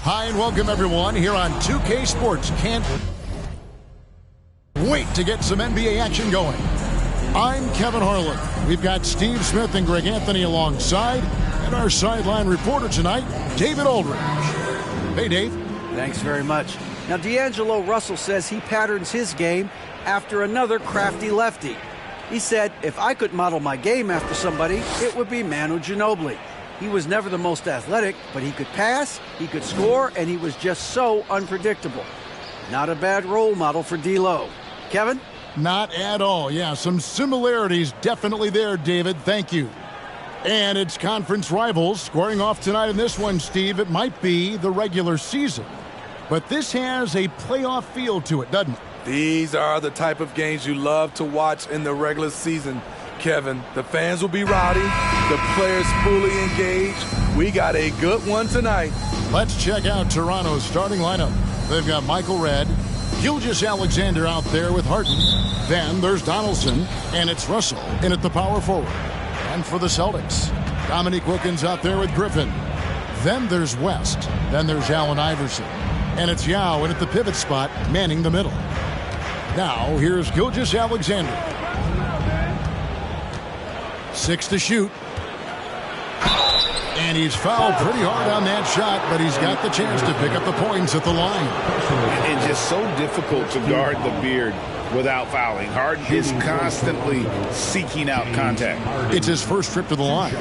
Hi and welcome everyone here on 2K Sports. Can't wait to get some NBA action going. I'm Kevin Harlan. We've got Steve Smith and Greg Anthony alongside, and our sideline reporter tonight, David Aldridge. Hey, Dave. Thanks very much. Now, D'Angelo Russell says he patterns his game after another crafty lefty. He said, if I could model my game after somebody, it would be Manu Ginobili. He was never the most athletic, but he could pass, he could score, and he was just so unpredictable. Not a bad role model for D'Lo. Kevin? Not at all. Yeah, some similarities definitely there, David. Thank you. And it's conference rivals squaring off tonight in this one, Steve. It might be the regular season, but this has a playoff feel to it, doesn't it? These are the type of games you love to watch in the regular season, Kevin. The fans will be rowdy, the players fully engaged. We got a good one tonight. Let's check out Toronto's starting lineup. They've got Michael Redd, Gilgeous-Alexander out there with Harden. Then there's Donaldson, and it's Russell in at the power forward. And for the Celtics, Dominique Wilkins out there with Griffin. Then there's West. Then there's Allen Iverson. And it's Yao in at the pivot spot, manning the middle. Now, here's Gilgeous-Alexander. 6 to shoot. And he's fouled pretty hard on that shot, but he's got the chance to pick up the points at the line. It's just so difficult to guard the beard without fouling. Harden is constantly seeking out contact. It's his first trip to the line.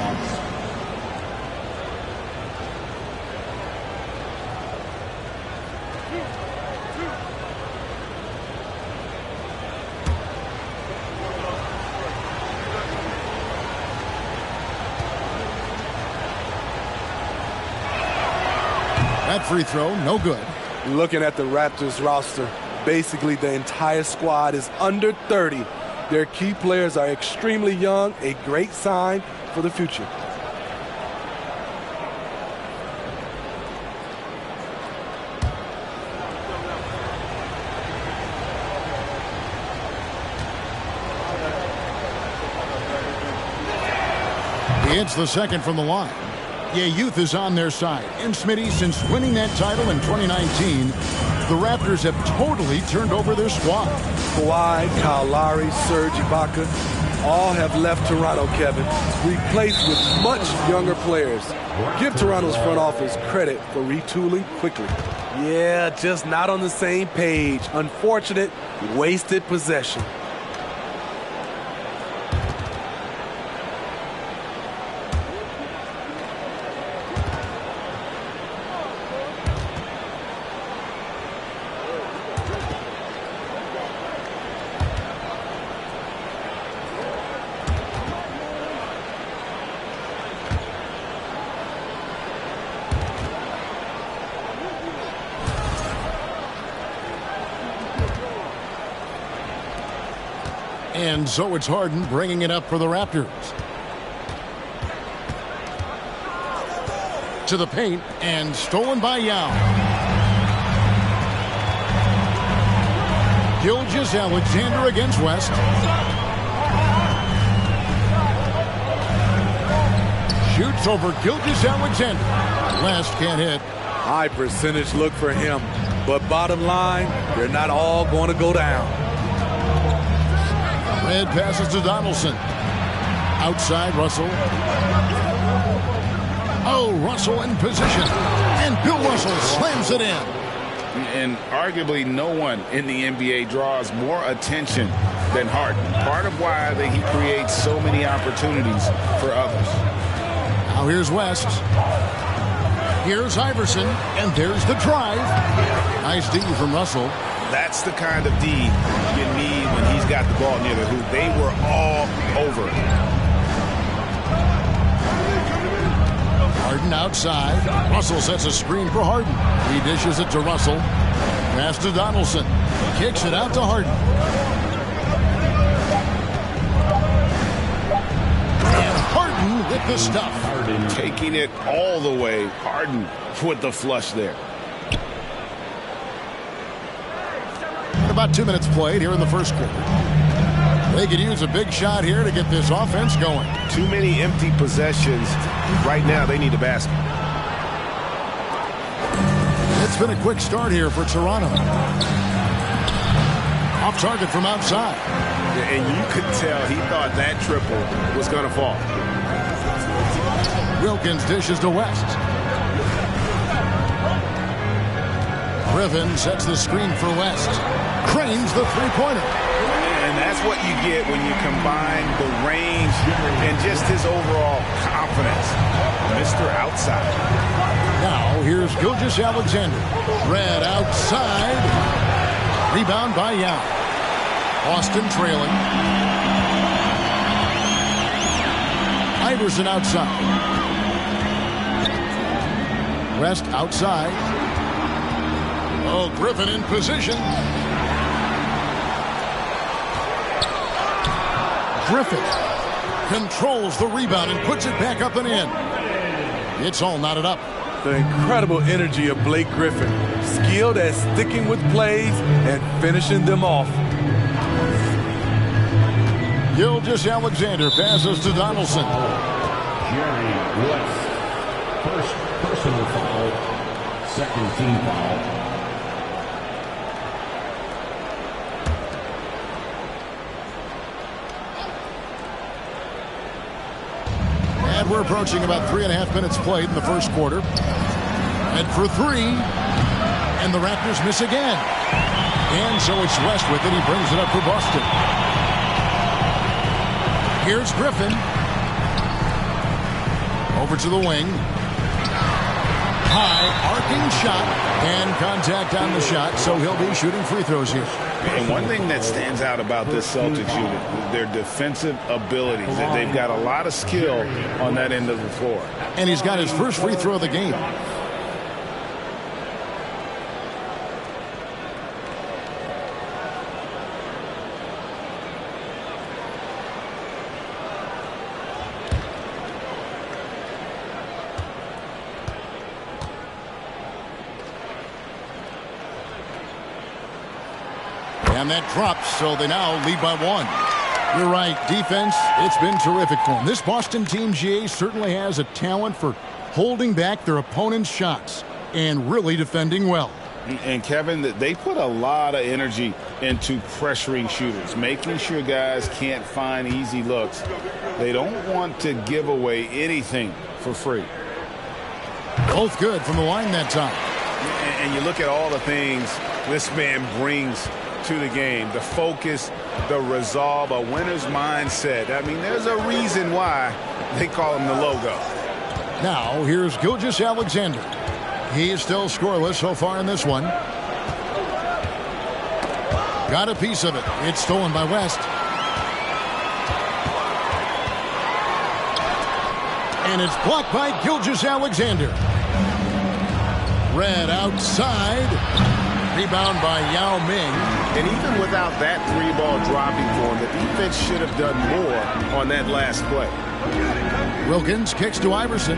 That free throw, no good. Looking at the Raptors roster, basically the entire squad is under 30. Their key players are extremely young, a great sign for the future. He hits the second from the line. Yeah, youth is on their side. And Smitty, since winning that title in 2019, the Raptors have totally turned over their squad. Kawhi, Kyle Lowry, Serge Ibaka, all have left Toronto, Kevin, replaced with much younger players. Give Toronto's front office credit for retooling quickly. Yeah, just not on the same page. Unfortunate, wasted possession. And so it's Harden bringing it up for the Raptors. To the paint, and stolen by Yao. Gilgeous-Alexander against West. Shoots over Gilgeous-Alexander. West can't hit. High percentage look for him, but bottom line, they're not all going to go down. Red passes to Donaldson. Outside, Russell. Oh, Russell in position. And Bill Russell slams it in. And arguably no one in the NBA draws more attention than Harden. Part of why he creates so many opportunities for others. Now here's West. Here's Iverson. And there's the drive. Nice D from Russell. That's the kind of D you need when he's got the ball near the hoop. They were all over. Harden outside. Russell sets a screen for Harden. He dishes it to Russell. Pass to Donaldson. Kicks it out to Harden. And Harden with the stuff. Harden taking it all the way. Harden with the flush there. About 2 minutes played here in the first quarter. They could use a big shot here to get this offense going. Too many empty possessions. Right now, they need a basket. It's been a quick start here for Toronto. Off target from outside. And you could tell he thought that triple was going to fall. Wilkins dishes to West. Griffin sets the screen for West. Cranes the three-pointer. And that's what you get when you combine the range and just his overall confidence. Mr. Outside. Now here's Gilgeous-Alexander. Red outside. Rebound by Yao. Boston trailing. Iverson outside. West outside. Oh, Griffin in position. Griffin controls the rebound and puts it back up and in. It's all knotted up. The incredible energy of Blake Griffin. Skilled at sticking with plays and finishing them off. Gilgeous-Alexander passes to Donaldson. Jerry West. First personal foul. Second team foul. And we're approaching about 3.5 minutes played in the first quarter. And for three. And the Raptors miss again. And so it's West with it. He brings it up for Boston. Here's Griffin. Over to the wing. High arcing shot. And contact on the shot. So he'll be shooting free throws here. And one thing that stands out about this Celtics unit, their defensive abilities. They've got a lot of skill on that end of the floor. And he's got his first free throw of the game. And that drops, so they now lead by one. You're right. Defense, it's been terrific for them. This Boston team, GA, certainly has a talent for holding back their opponent's shots and really defending well. And, Kevin, they put a lot of energy into pressuring shooters, making sure guys can't find easy looks. They don't want to give away anything for free. Both good from the line that time. And you look at all the things this man brings to the game, the focus, the resolve, a winner's mindset. I mean, there's a reason why they call him the logo. Now, here's Gilgeous-Alexander. He is still scoreless so far in this one. Got a piece of it. It's stolen by West. And it's blocked by Gilgeous-Alexander. Red outside. Rebound by Yao Ming. And even without that three-ball dropping for him, the defense should have done more on that last play. Wilkins kicks to Iverson.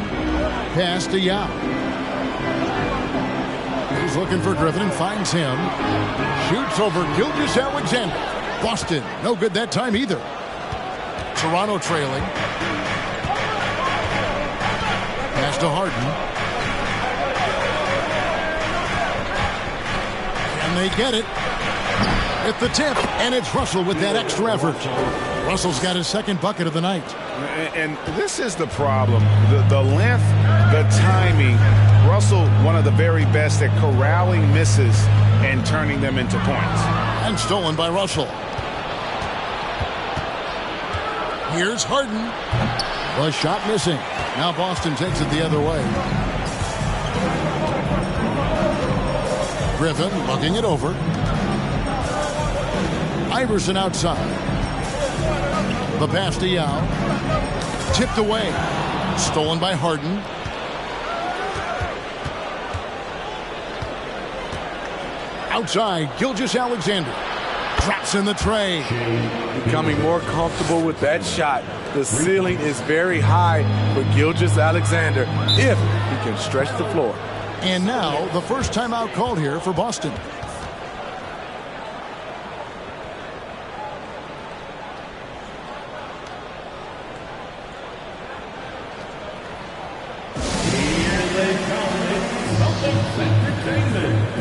Pass to Yao. He's looking for Griffin and finds him. Shoots over Gilgeous-Alexander. Boston, no good that time either. Toronto trailing. Pass to Harden. They get it at the tip, and it's Russell with that extra effort. Russell's got his second bucket of the night. And this is the problem. The length, the timing. Russell, one of the very best at corralling misses and turning them into points. And stolen by Russell. Here's Harden. The shot missing. Now Boston takes it the other way. Griffin looking it over. Iverson outside. The pass to Yao. Tipped away. Stolen by Harden. Outside, Gilgeous-Alexander. Drops in the tray. Becoming more comfortable with that shot. The ceiling is very high for Gilgeous-Alexander if he can stretch the floor. And now, the first timeout called here for Boston. Here they come. Entertainment.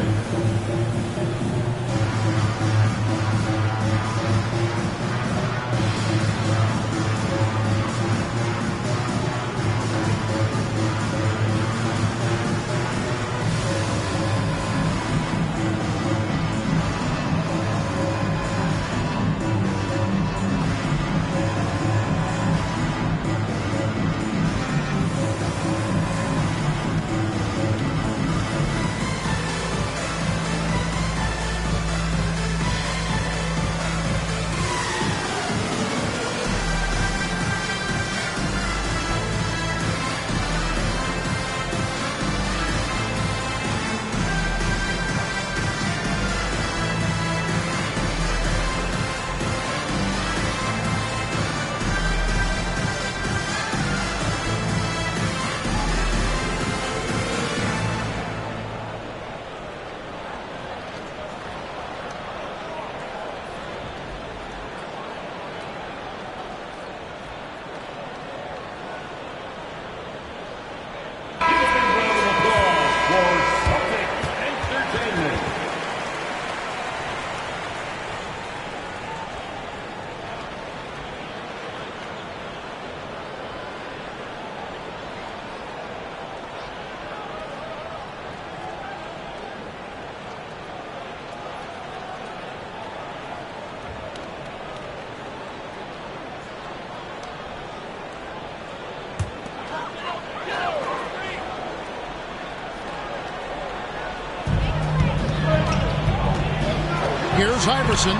Here's Iverson.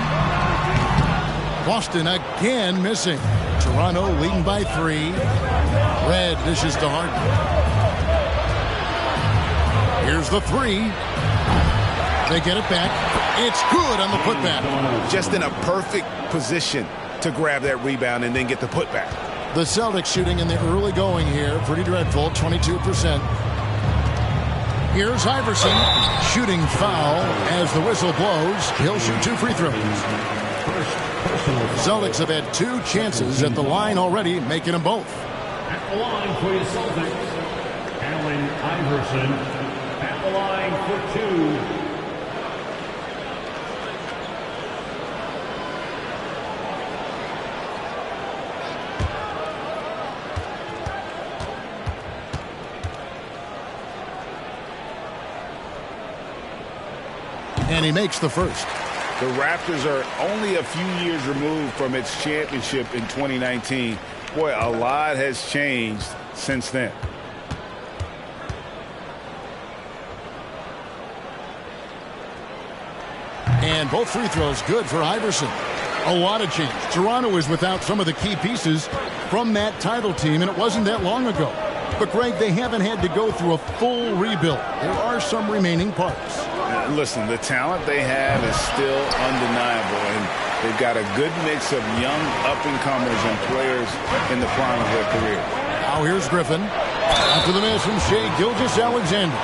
Boston again missing. Toronto leading by 3. Red dishes to Harden. Here's the 3. They get it back. It's good on the putback. Just in a perfect position to grab that rebound and then get the putback. The Celtics shooting in the early going here. Pretty dreadful, 22%. Here's Iverson. Shooting foul as the whistle blows. He'll shoot 2 free throws. Celtics have had 2 chances at the line already, making them both. At the line for the Celtics, Allen Iverson. At the line for 2. And he makes the first. The Raptors are only a few years removed from its championship in 2019. Boy, a lot has changed since then. And both free throws good for Iverson. A lot of change. Toronto is without some of the key pieces from that title team, and it wasn't that long ago. But, Greg, they haven't had to go through a full rebuild. There are some remaining parts. Listen, the talent they have is still undeniable, and they've got a good mix of young up-and-comers and players in the prime of their career. Now here's Griffin. After the miss from Shai Gilgeous-Alexander.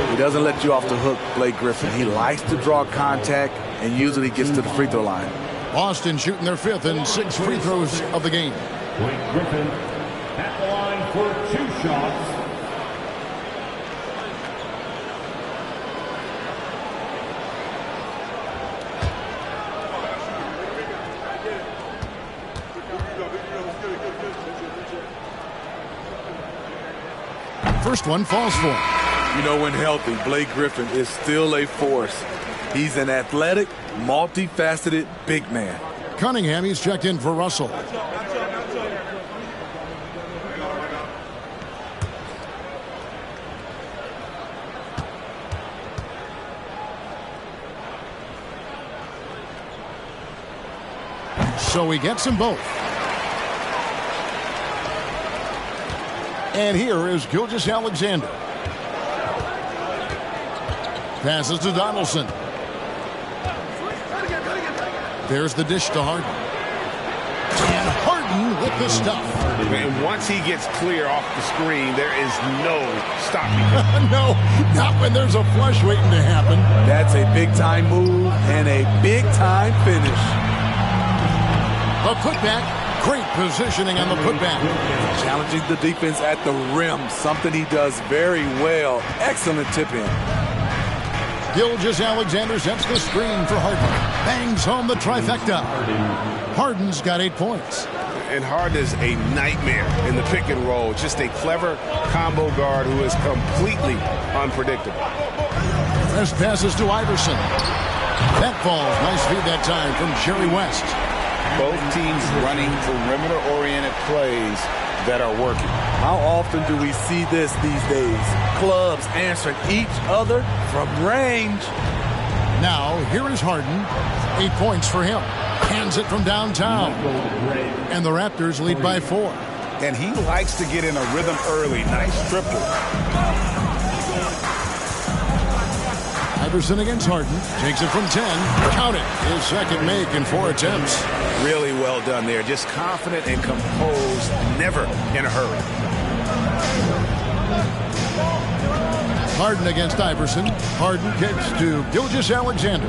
He doesn't let you off the hook, Blake Griffin. He likes to draw contact and usually gets to the free throw line. Boston shooting their 5th and 6th free throws of the game. Blake Griffin at the line for 2 shots. First one falls for him. You know, when healthy, Blake Griffin is still a force. He's an athletic, multifaceted big man. Cunningham, he's checked in for Russell. So he gets them both. And here is Gilgeous-Alexander. Passes to Donaldson. There's the dish to Harden. And Harden with the stuff. And once he gets clear off the screen, there is no stopping him. No, not when there's a flush waiting to happen. That's a big-time move and a big-time finish. A putback. Great positioning on the putback. Challenging the defense at the rim, something he does very well. Excellent tip in. Gilgeous-Alexander sets the screen for Harden. Bangs home the trifecta. Harden's got 8 points. And Harden is a nightmare in the pick and roll. Just a clever combo guard who is completely unpredictable. First passes to Iverson. That falls. Nice feed that time from Jerry West. Both teams running perimeter-oriented plays that are working. How often do we see this these days? Clubs answering each other from range. Now, here is Harden. 8 points for him. Hands it from downtown. And the Raptors lead by 4. And he likes to get in a rhythm early. Nice triple. Iverson against Harden. Takes it from 10. Count it. His second make in 4 attempts. Really well done there. Just confident and composed. Never in a hurry. Harden against Iverson. Harden kicks to Gilgeous-Alexander.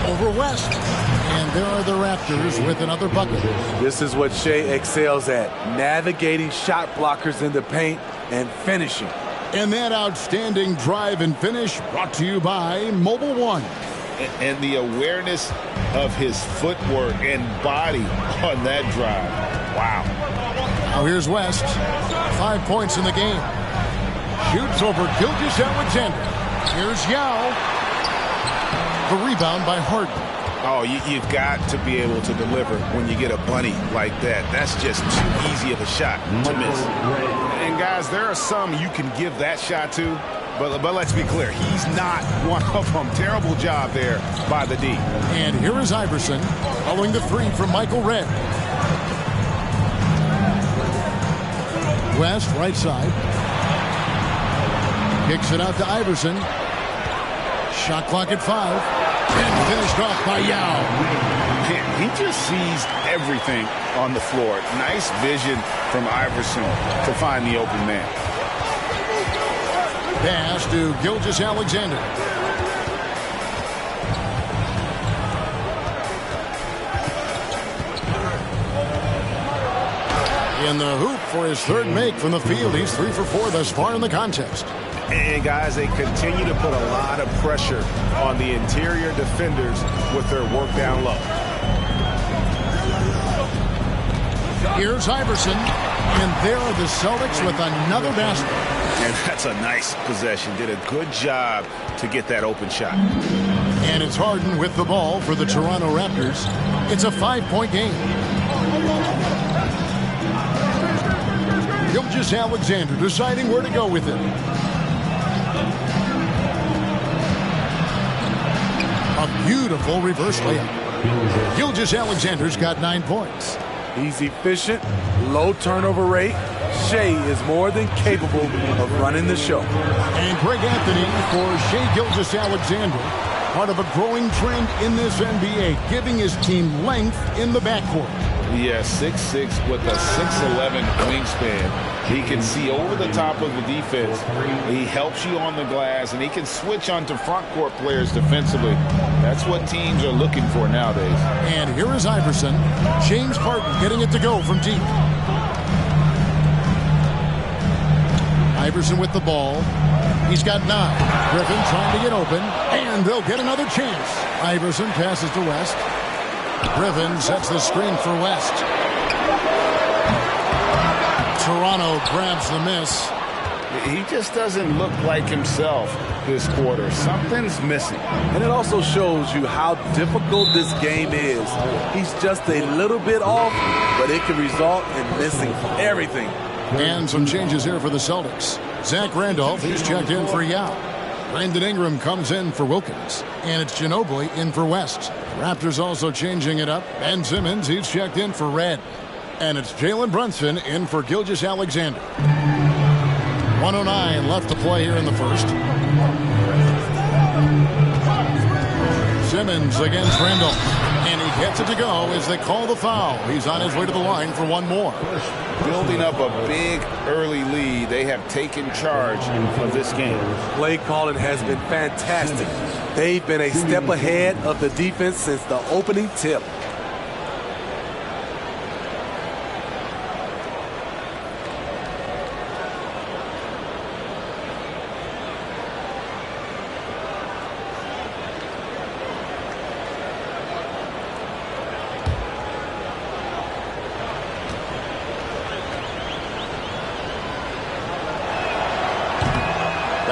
Over West. And there are the Raptors with another bucket. This is what Shea excels at. Navigating shot blockers in the paint and finishing. And that outstanding drive and finish brought to you by Mobile One. And the awareness of his footwork and body on that drive. Wow. Now here's West. 5 points in the game. Shoots over Gilgeous-Alexander. Here's Yao. The rebound by Harden. Oh, you've got to be able to deliver when you get a bunny like that. That's just too easy of a shot to miss. And guys, there are some you can give that shot to, but let's be clear, he's not one of them. Terrible job there by the D. And here is Iverson following the 3 from Michael Redd. West, right side. Kicks it out to Iverson. Shot clock at 5. And finished off by Yao. He just sees everything on the floor. Nice vision from Iverson to find the open man. Pass to Gilgeous-Alexander. In the hoop for his 3rd make from the field. He's 3 for 4 thus far in the contest. And guys, they continue to put a lot of pressure on the interior defenders with their work down low. Here's Iverson, and there are the Celtics with another basket. And that's a nice possession. Did a good job to get that open shot. And it's Harden with the ball for the Toronto Raptors. It's a 5-point game. Gilgeous-Alexander deciding where to go with it. A beautiful reverse layup. Gilgeous-Alexander's got 9 points. He's efficient, low turnover rate. Shea is more than capable of running the show. And Greg Anthony for Shea Gilgeous-Alexander, part of a growing trend in this NBA, giving his team length in the backcourt. Yeah, 6'6" with a 6'11" wingspan. He can see over the top of the defense. He helps you on the glass, and he can switch onto front court players defensively. That's what teams are looking for nowadays. And here is Iverson. James Harden getting it to go from deep. Iverson with the ball. He's got 9. Griffin trying to get open, and they'll get another chance. Iverson passes to West. Griffin sets the screen for West. Toronto grabs the miss. He just doesn't look like himself this quarter. Something's missing. And it also shows you how difficult this game is. He's just a little bit off, but it can result in missing everything. And some changes here for the Celtics. Zach Randolph, he's checked in for Yao. Brandon Ingram comes in for Wilkins. And it's Ginobili in for West. Raptors also changing it up. Ben Simmons, he's checked in for Red. And it's Jalen Brunson in for Gilgeous-Alexander. 1:09 left to play here in the first. Simmons against Randolph. And he gets it to go as they call the foul. He's on his way to the line for one more. Building up a big early lead, they have taken charge of this game. Play calling has been fantastic. They've been a step ahead of the defense since the opening tip.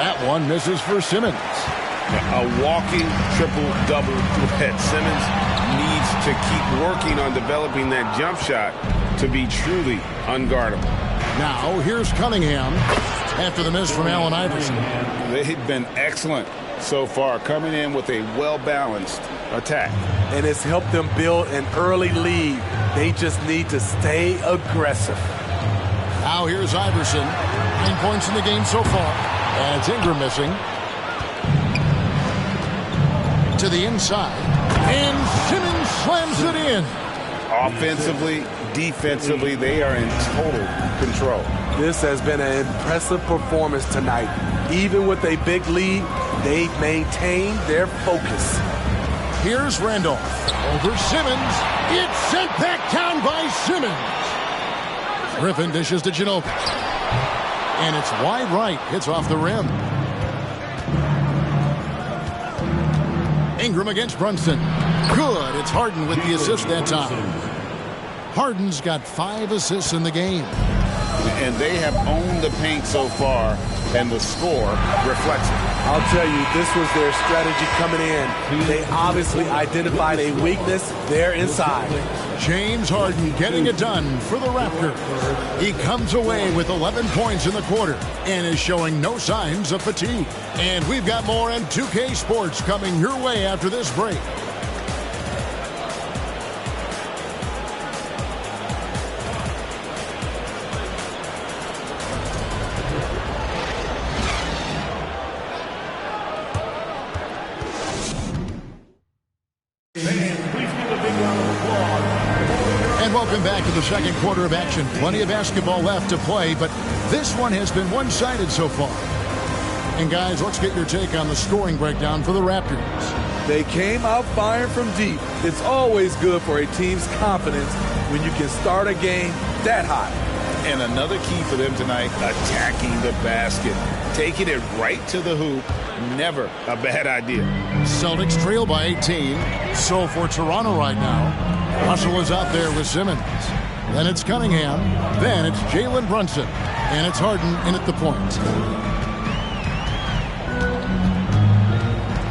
That one misses for Simmons. A walking triple-double threat. Simmons needs to keep working on developing that jump shot to be truly unguardable. Now, here's Cunningham after the miss from Allen Iverson. They've been excellent so far, coming in with a well-balanced attack. And it's helped them build an early lead. They just need to stay aggressive. Now here's Iverson. 9 points in the game so far. And it's Ingram missing. To the inside. And Simmons slams it in. Offensively, defensively, they are in total control. This has been an impressive performance tonight. Even with a big lead, they've maintained their focus. Here's Randolph. Over Simmons. It's sent back down by Simmons. Griffin dishes to Ginobili. And it's wide right. Hits off the rim. Ingram against Brunson. Good. It's Harden with the assist that time. Harden's got 5 assists in the game. And they have owned the paint so far, and the score reflects it. I'll tell you, this was their strategy coming in. They obviously identified a weakness there inside. James Harden getting it done for the Raptors. He comes away with 11 points in the quarter and is showing no signs of fatigue. And we've got more on 2K Sports coming your way after this break. Welcome back to the second quarter of action. Plenty of basketball left to play, but this one has been one-sided so far. And guys, let's get your take on the scoring breakdown for the Raptors. They came out firing from deep. It's always good for a team's confidence when you can start a game that hot. And another key for them tonight, attacking the basket. Taking it right to the hoop, never a bad idea. Celtics trail by 18. So for Toronto right now, Russell is out there with Simmons. Then it's Cunningham. Then it's Jalen Brunson. And it's Harden in at the point.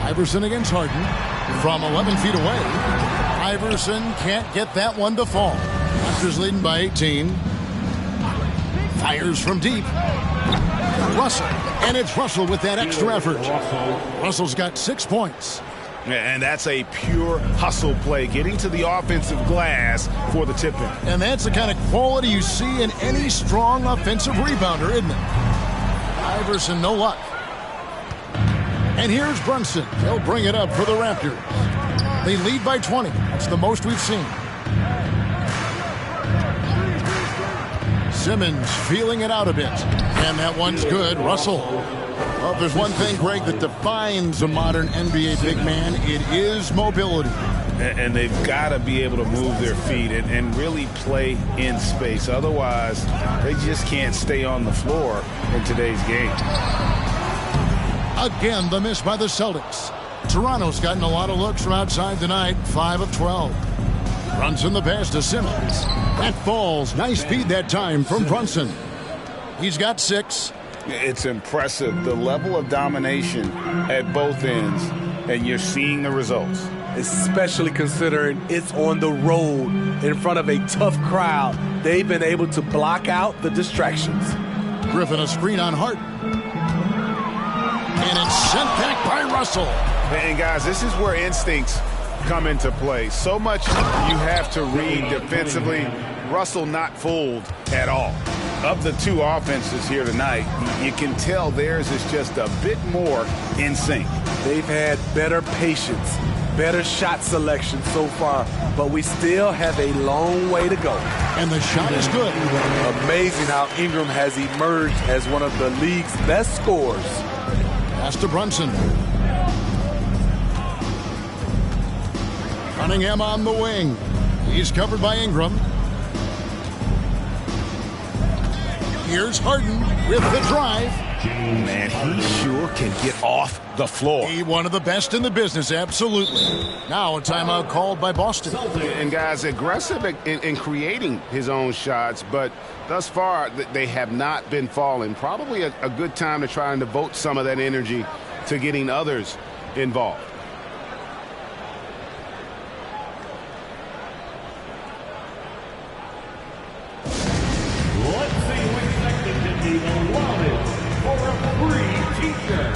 Iverson against Harden. From 11 feet away. Iverson can't get that one to fall. Raptors leading by 18. Fires from deep. Russell. And it's Russell with that extra effort. Russell's got 6 points. And that's a pure hustle play, getting to the offensive glass for the tip-in. And that's the kind of quality you see in any strong offensive rebounder, isn't it? Iverson, no luck. And here's Brunson. He'll bring it up for the Raptors. They lead by 20. That's the most we've seen. Simmons feeling it out a bit. And that one's good. Russell. Well, if there's one thing, Greg, that defines a modern NBA big man, it is mobility. And they've got to be able to move their feet and really play in space. Otherwise, they just can't stay on the floor in today's game. Again, the miss by the Celtics. Toronto's gotten a lot of looks from outside tonight, 5 of 12. Runs in the pass to Simmons. That falls. Nice speed that time from Brunson. He's got 6. It's impressive, the level of domination at both ends, and you're seeing the results. Especially considering it's on the road in front of a tough crowd. They've been able to block out the distractions. Griffin a screen on Hart. And it's sent back by Russell. And guys, this is where instincts come into play. So much you have to read defensively. Russell not fooled at all. Of the two offenses here tonight, you can tell theirs is just a bit more in sync. They've had better patience, better shot selection so far, but we still have a long way to go. And the shot is good. Amazing how Ingram has emerged as one of the league's best scorers. Pass to Brunson. Cunningham on the wing. He's covered by Ingram. Here's Harden with the drive. Man, he sure can get off the floor. He one of the best in the business, absolutely. Now a timeout called by Boston. And guys, aggressive in creating his own shots, but thus far they have not been falling. Probably a good time to try and devote some of that energy to getting others involved. Let's see who expected to be allotted for a free t-shirt.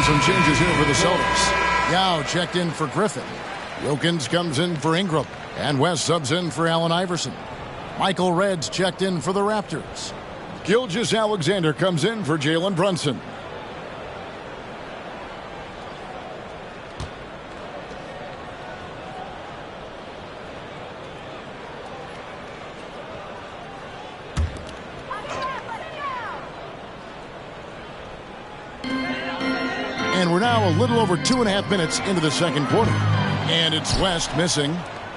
Some changes here for the Celtics. Yao checked in for Griffin. Wilkins comes in for Ingram. And West subs in for Allen Iverson. Michael Reds checked in for the Raptors. Gilgeous-Alexander comes in for Jalen Brunson. And we're now a little over 2.5 minutes into the second quarter. And it's West missing.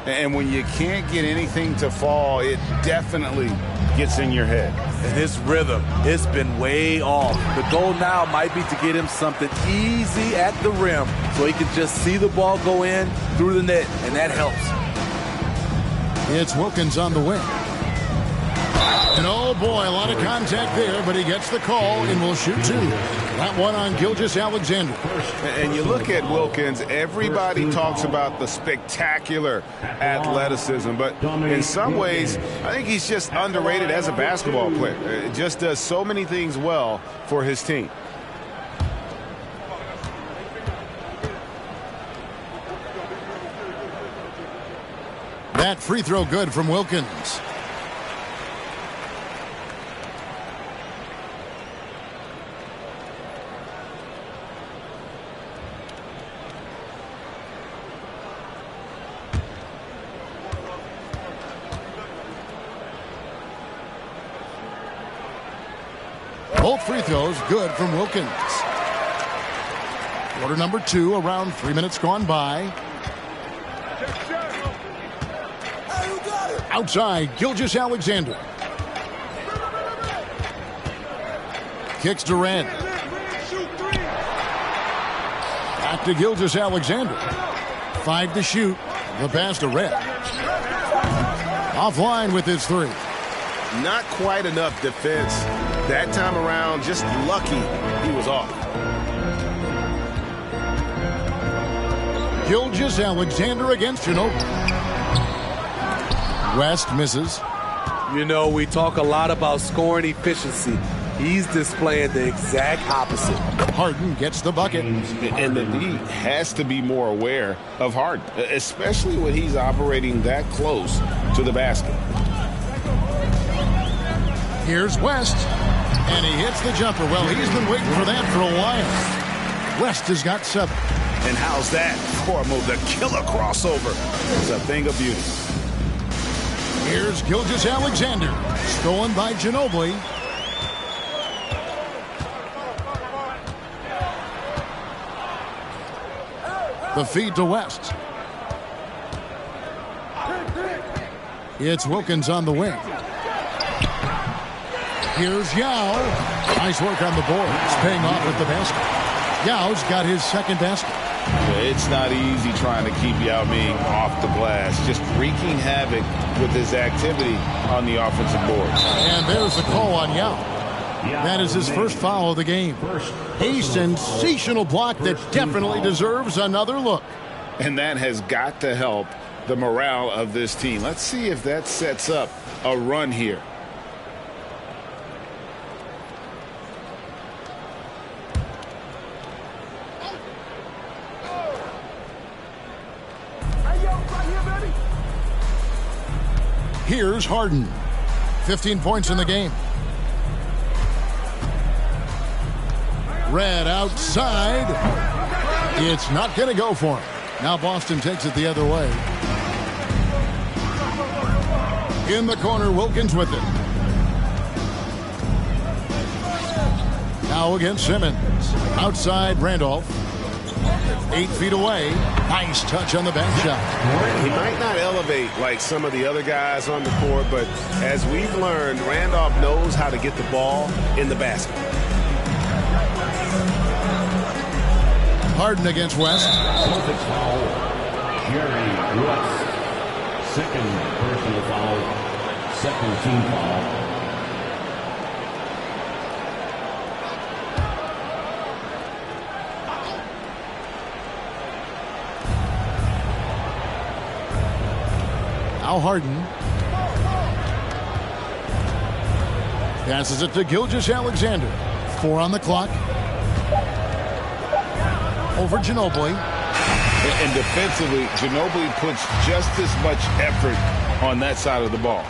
And when you can't get anything to fall, it definitely gets in your head. And his rhythm, it's been way off. The goal now might be to get him something easy at the rim so he can just see the ball go in through the net, and that helps. It's Wilkins on the wing. And oh boy, a lot of contact there, but he gets the call and will shoot two. That one on Gilgeous-Alexander. And you look at Wilkins, everybody talks about the spectacular athleticism, but in some ways, I think he's just underrated as a basketball player. It just does so many things well for his team. That free throw good from Wilkins. Both free throws good from Wilkins. Quarter number 2, around 3 minutes gone by. Outside, Gilgeous-Alexander. Kicks to Red. Back to Gilgeous-Alexander. 5 to shoot. The pass to Red. Offline with his 3. Not quite enough defense that time around. Just lucky he was off. Gilgeous-Alexander against Ginobili. West misses. You know, we talk a lot about scoring efficiency. He's displaying the exact opposite. Harden gets the bucket. And the league has to be more aware of Harden, especially when he's operating that close to the basket. Here's West. And he hits the jumper. Well, he's been waiting for that for a while. West has got 7. And how's that for a move? The killer crossover. It's a thing of beauty. Here's Gilgeous-Alexander. Stolen by Ginobili. The feed to West. It's Wilkins on the wing. Here's Yao. Nice work on the boards. Paying off with the basket. Yao's got his second basket. It's not easy trying to keep Yao Ming off the glass. Just wreaking havoc with his activity on the offensive boards. And there's the call on Yao. That is his first foul of the game. A sensational block that definitely deserves another look. And that has got to help the morale of this team. Let's see if that sets up a run here. Here's Harden. 15 points in the game. Red outside. It's not going to go for him. Now Boston takes it the other way. In the corner, Wilkins with it. Now against Simmons. Outside, Randolph. 8 feet away. Nice touch on the bank shot. He might not elevate like some of the other guys on the court, but as we've learned, Randolph knows how to get the ball in the basket. Harden against West. Celtics foul. Jerry West. Second personal foul. Second team foul. Now Harden. Passes it to Gilgeous-Alexander. 4 on the clock. Over Ginobili. And defensively, Ginobili puts just as much effort on that side of the ball.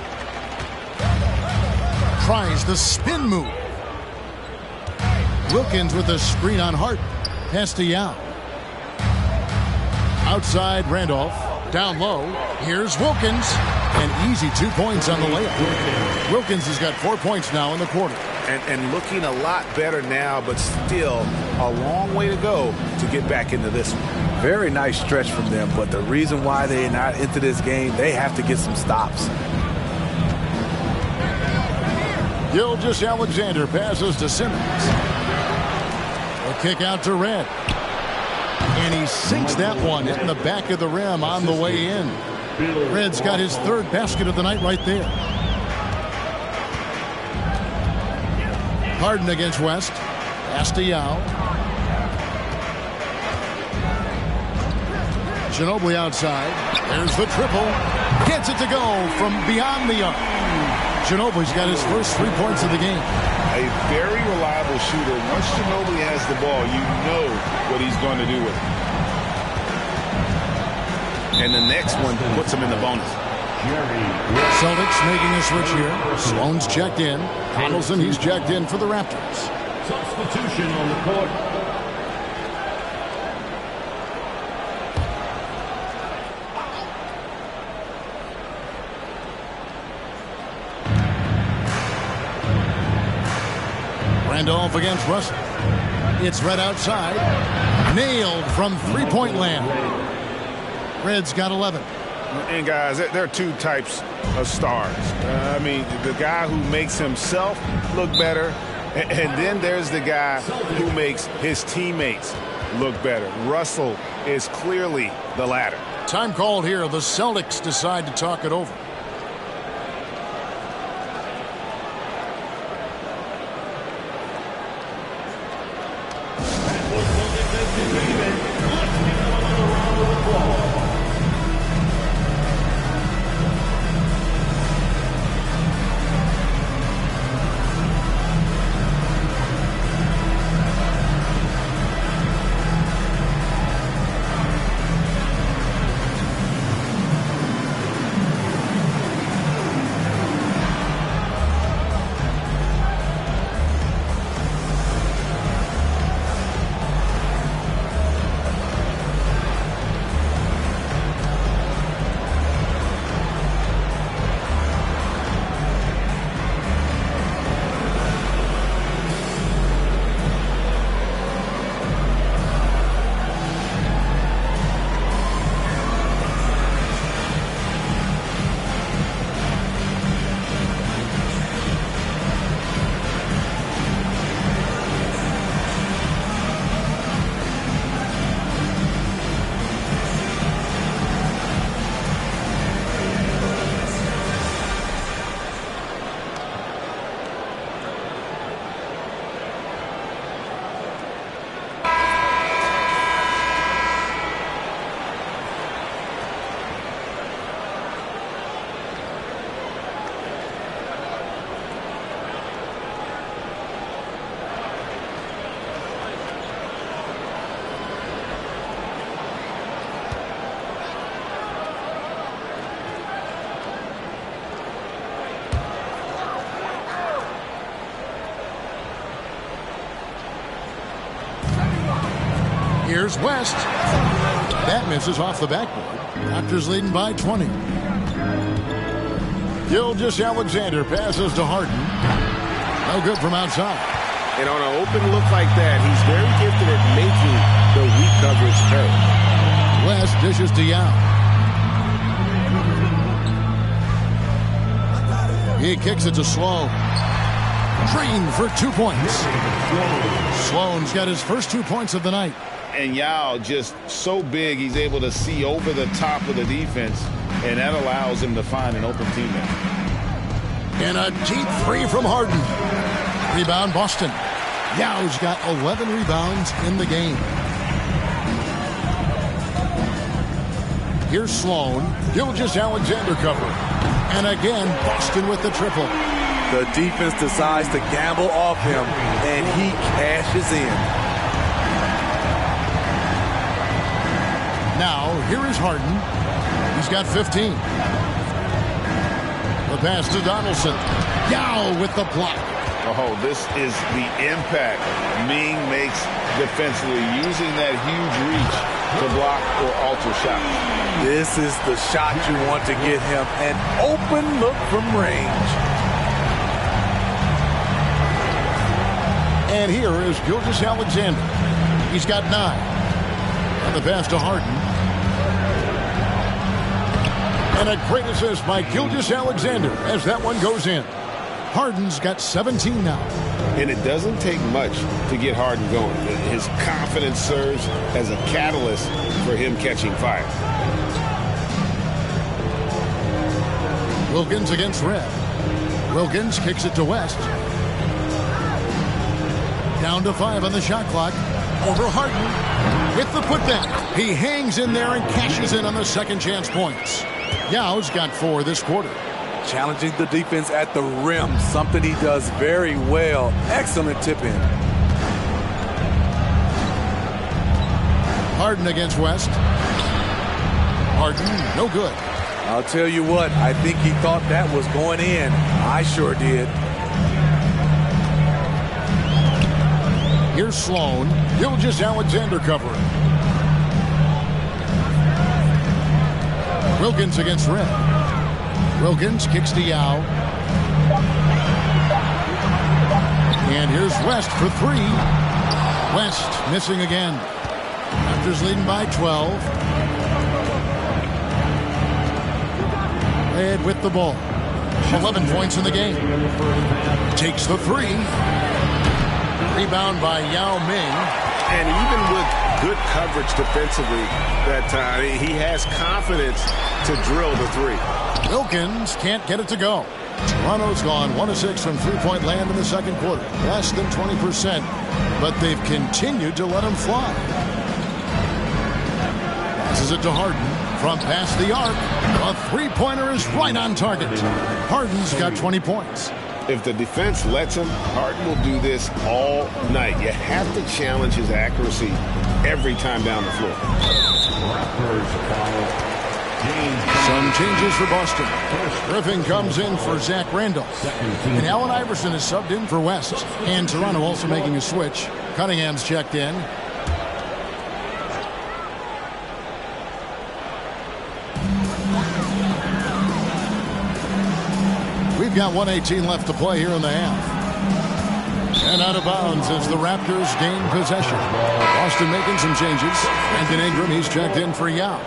Tries the spin move. Wilkins with a screen on Harden. Pass to Yao. Outside Randolph. Down low. Here's Wilkins. An easy 2 points on the layup. Wilkins has got 4 points now in the quarter. And looking a lot better now, but still a long way to go to get back into this one. Very nice stretch from them, but the reason why they're not into this game, they have to get some stops. Gilgeous-Alexander passes to Simmons. A kick out to Red. And he sinks that one in the back of the rim on the way in. Red's got his 3rd basket of the night right there. Harden against West. Pass to Yao. Ginobili outside. There's the triple. Gets it to go from beyond the arc. Ginobili's got his first 3 points of the game. A very reliable shooter. Once Ginobili has the ball, you know what he's going to do with it. And the next one puts him in the bonus. Celtics making a switch here. Sloan's checked in. Donaldson, he's checked in for the Raptors. Substitution on the court. Randolph against Russell. It's Red outside. Nailed from three-point land. Red's got 11. And guys, there are 2 types of stars. I mean, the guy who makes himself look better, and then there's the guy who makes his teammates look better. Russell is clearly the latter. Time called here. The Celtics decide to talk it over. Here's West. That misses off the backboard. Raptors leading by 20. Gilgeous-Alexander passes to Harden. No good from outside. And on an open look like that, he's very gifted at making the weak coverage hurt. West dishes to Yao. He kicks it to Sloan. Green for 2 points. Sloan's got his first 2 points of the night. And Yao just so big, he's able to see over the top of the defense, and that allows him to find an open teammate. And a deep three from Harden. Rebound Boston. Yao's got 11 rebounds in the game. Here's Sloan. Gilgeous-Alexander cover. And again, Boston with the triple. The defense decides to gamble off him, and he cashes in. Now, here is Harden. He's got 15. The pass to Donaldson. Yao with the block. Oh, this is the impact Ming makes defensively, using that huge reach to block or alter shots. This is the shot you want to get him, an open look from range. And here is Gilgeous-Alexander. He's got 9. And the pass to Harden. And a great assist by Gilgeous-Alexander as that one goes in. Harden's got 17 now. And it doesn't take much to get Harden going. His confidence serves as a catalyst for him catching fire. Wilkins against Red. Wilkins kicks it to West. Down to 5 on the shot clock. Over Harden with the putback. He hangs in there and cashes in on the second chance points. Yao's got 4 this quarter. Challenging the defense at the rim, something he does very well. Excellent tip-in. Harden against West. Harden, no good. I'll tell you what, I think he thought that was going in. I sure did. Here's Sloan. Gilgeous-Alexander covering. Wilkins against Red. Wilkins kicks to Yao. And here's West for 3. West missing again. Raptors leading by 12. Red with the ball. 11 points in the game. Takes the 3. Rebound by Yao Ming. And even with good coverage defensively that time, he has confidence to drill the 3. Wilkins can't get it to go. Toronto's gone 1 of 6 from three-point land in the second quarter. Less than 20%, but they've continued to let him fly. Passes it to Harden from past the arc. A three-pointer is right on target. Harden's got 20 points. If the defense lets him, Harden will do this all night. You have to challenge his accuracy every time down the floor. Some changes for Boston. Griffin comes in for Zach Randolph. And Allen Iverson is subbed in for West. And Toronto also making a switch. Cunningham's checked in. We've got 1:18 left to play here in the half. And out of bounds as the Raptors gain possession. Boston making some changes. Brandon Ingram, he's checked in for Yao.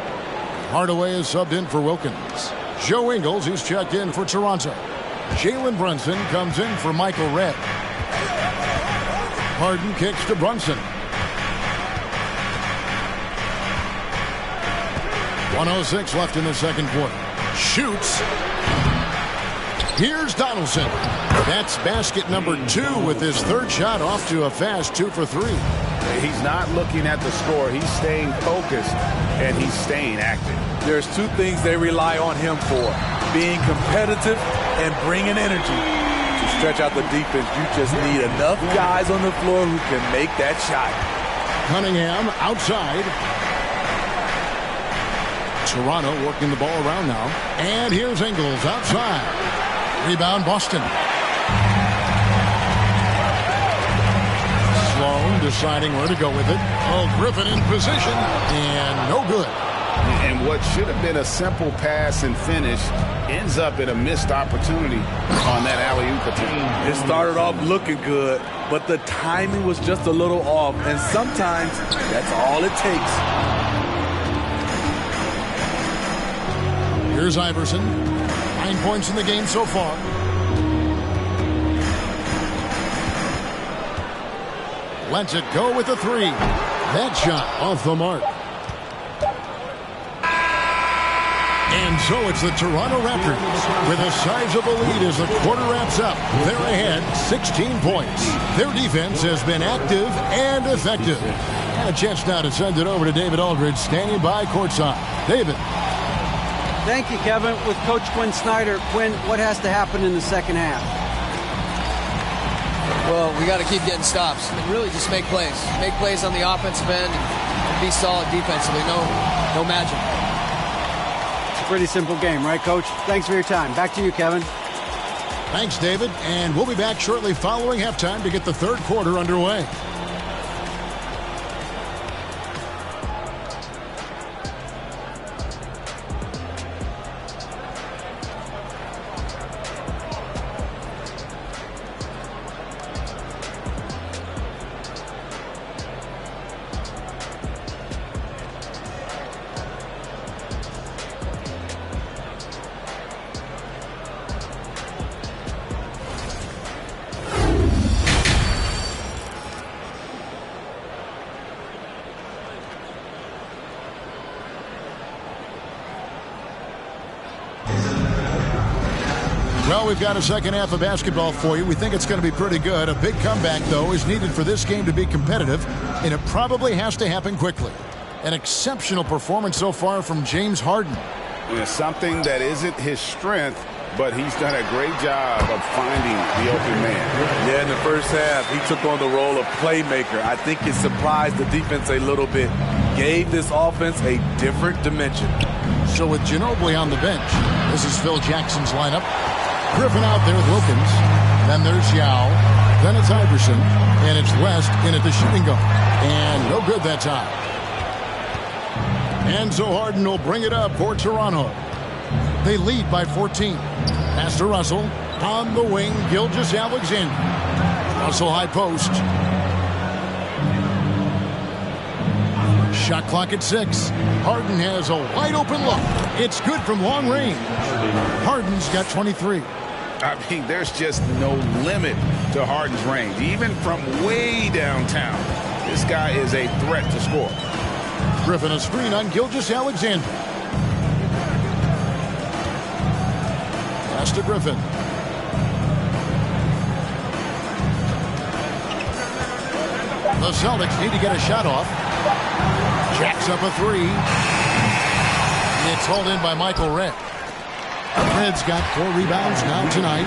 Hardaway is subbed in for Wilkins. Joe Ingles, he's checked in for Toronto. Jalen Brunson comes in for Michael Redd. Harden kicks to Brunson. 1:06 left in the second quarter. Shoots. Here's Donaldson. That's basket number 2 with his third shot off to a fast 2 for 3. He's not looking at the score. He's staying focused, and he's staying active. There's 2 things they rely on him for. Being competitive and bringing energy. To stretch out the defense, you just need enough guys on the floor who can make that shot. Cunningham outside. Toronto working the ball around now. And here's Ingles outside. Rebound Boston. Sloan deciding where to go with it. Oh, Griffin in position, and no good. And what should have been a simple pass and finish ends up in a missed opportunity on that alley-oop attempt. It started off looking good, but the timing was just a little off, and sometimes that's all it takes. Here's Iverson. 9 points in the game so far. Lets it go with the three. That shot off the mark. And so it's the Toronto Raptors with a sizable lead as the quarter wraps up. They're ahead 16 points. Their defense has been active and effective. And a chance now to send it over to David Aldridge standing by courtside. David. Thank you, Kevin. With Coach Quinn Snyder, Quinn, what has to happen in the second half? Well, we got to keep getting stops and really just make plays. Make plays on the offensive end and be solid defensively. No magic. Pretty simple game, right, Coach? Thanks for your time. Back to you, Kevin. Thanks, David. And we'll be back shortly following halftime to get the third quarter underway. Well, we've got a second half of basketball for you. We think it's going to be pretty good. A big comeback, though, is needed for this game to be competitive, and it probably has to happen quickly. An exceptional performance so far from James Harden. It's something that isn't his strength, but he's done a great job of finding the open man. Yeah, in the first half, he took on the role of playmaker. I think it surprised the defense a little bit. Gave this offense a different dimension. So with Ginobili on the bench, this is Phil Jackson's lineup. Griffin out there with Wilkins. Then there's Yao. Then it's Iverson. And it's West in at the shooting guard. And no good that time. And so Harden will bring it up for Toronto. They lead by 14. Pass to Russell. On the wing, Gilgeous-Alexander. Russell high post. Shot clock at 6. Harden has a wide open look. It's good from long range. Harden's got 23. I mean, there's just no limit to Harden's range. Even from way downtown, this guy is a threat to score. Griffin a screen on Gilgeous-Alexander. Pass to Griffin. The Celtics need to get a shot off. Jacks up a three. It's hauled in by Michael Redd. Red's got 4 rebounds now tonight.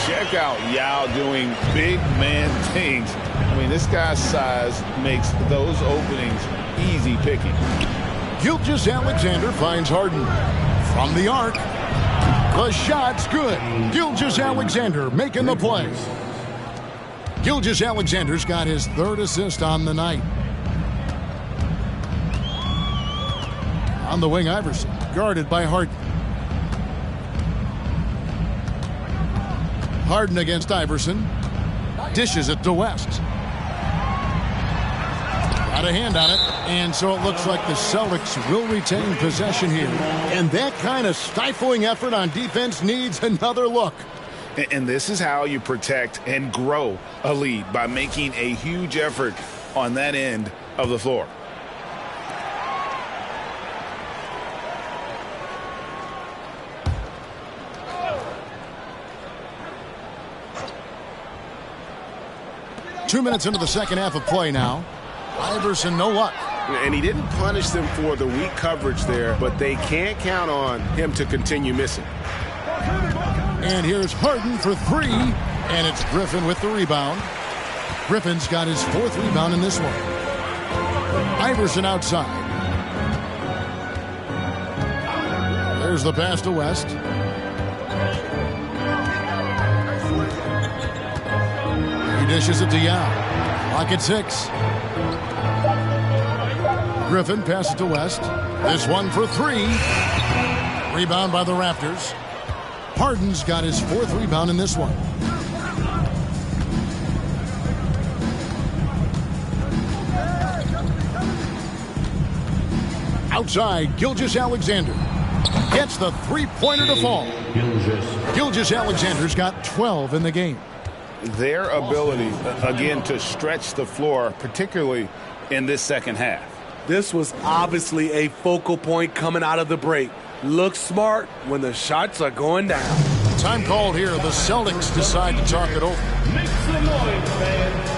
Check out Yao doing big man things. I mean, this guy's size makes those openings easy picking. Gilgeous-Alexander finds Harden. From the arc. The shot's good. Gilgeous-Alexander making the play. Gilgeous-Alexander's got his 3rd assist on the night. On the wing, Iverson, guarded by Harden. Harden against Iverson. Dishes it to West. Got a hand on it, and so it looks like the Celtics will retain possession here. And that kind of stifling effort on defense needs another look. And this is how you protect and grow a lead, by making a huge effort on that end of the floor. Two minutes into the second half of play now. Iverson, no luck. And he didn't punish them for the weak coverage there, but they can't count on him to continue missing. And here's Harden for 3, and it's Griffin with the rebound. Griffin's got his 4th rebound in this one. Iverson outside. There's the pass to West. He dishes it to Yao. Clock at 6. Griffin passes to West. This one for 3. Rebound by the Raptors. Harden's got his 4th rebound in this one. Outside, Gilgeous-Alexander gets the three-pointer to fall. Gilgeous-Alexander's got 12 in the game. Their ability, again, to stretch the floor, particularly in this second half. This was obviously a focal point coming out of the break. Look smart when the shots are going down. Time called here. The Celtics decide to talk it over. Make some noise, fans.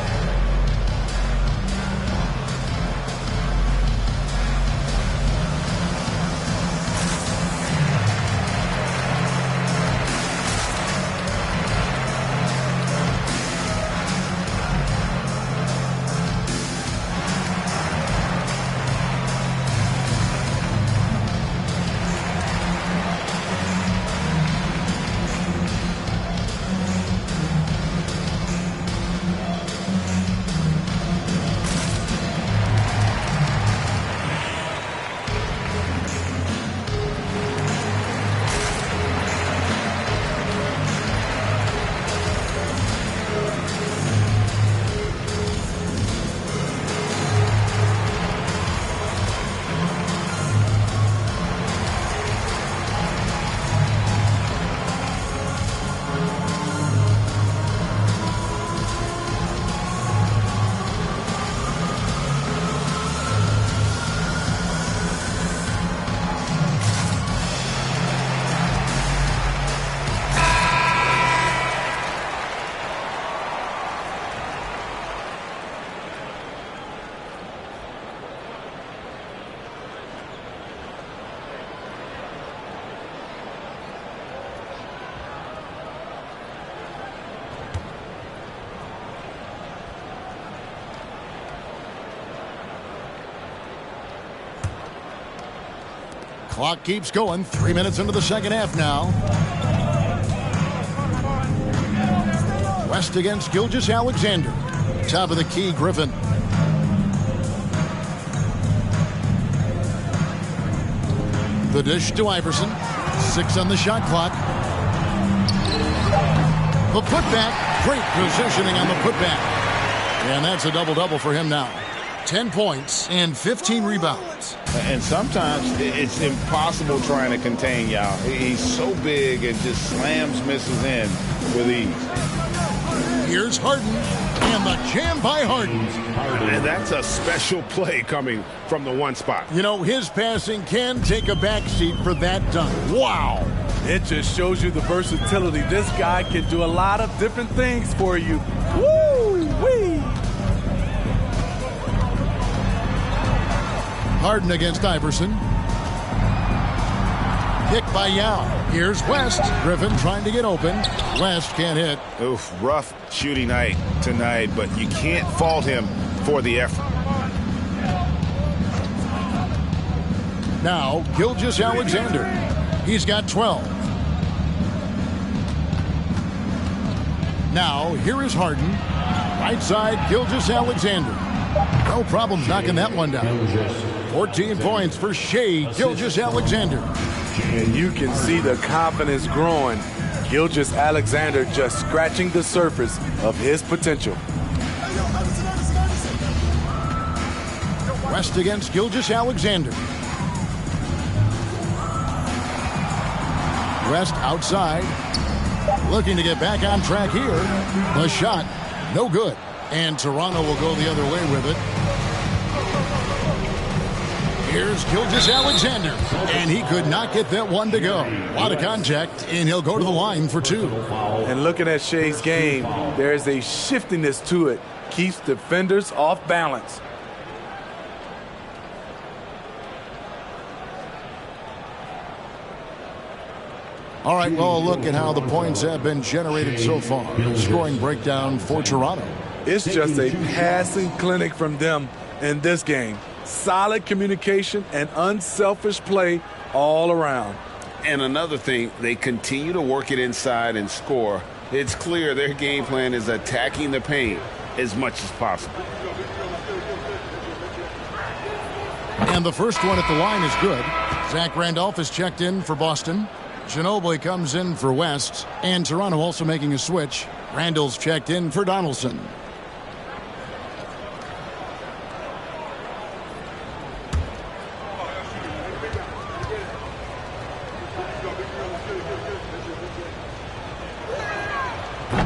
Clock keeps going. 3 minutes into the second half now. West against Gilgeous-Alexander. Top of the key, Griffin. The dish to Iverson. 6 on the shot clock. The putback. Great positioning on the putback. And that's a double-double for him now. 10 points and 15 rebounds. And sometimes it's impossible trying to contain Yao. He's so big and just slams misses in with ease. Here's Harden. And the jam by Harden. And that's a special play coming from the one spot. You know, his passing can take a backseat for that dunk. Wow. It just shows you the versatility. This guy can do a lot of different things for you. Woo-wee. Harden against Iverson. Pick by Yao. Here's West. Griffin trying to get open. West can't hit. Oof, rough shooting night tonight, but you can't fault him for the effort. Now, Gilgeous-Alexander. He's got 12. Now, here is Harden. Right side, Gilgeous-Alexander. No problem knocking that one down. 14 points for Shai Gilgeous-Alexander. And you can see the confidence growing. Gilgeous-Alexander just scratching the surface of his potential. West against Gilgeous-Alexander. West outside. Looking to get back on track here. The shot, no good. And Toronto will go the other way with it. Here's Gilgeous-Alexander. And he could not get that one to go. A lot of contact, and he'll go to the line for 2. And looking at Shai's game, there's a shiftiness to it. Keeps defenders off balance. All right, well, look at how the points have been generated so far. Scoring breakdown for Toronto. It's just a passing clinic from them in this game. Solid communication and unselfish play all around. And another thing, they continue to work it inside and score. It's clear their game plan is attacking the paint as much as possible. And the first one at the line is good. Zach Randolph is checked in for Boston. Ginobili comes in for West. And Toronto also making a switch. Randall's checked in for Donaldson.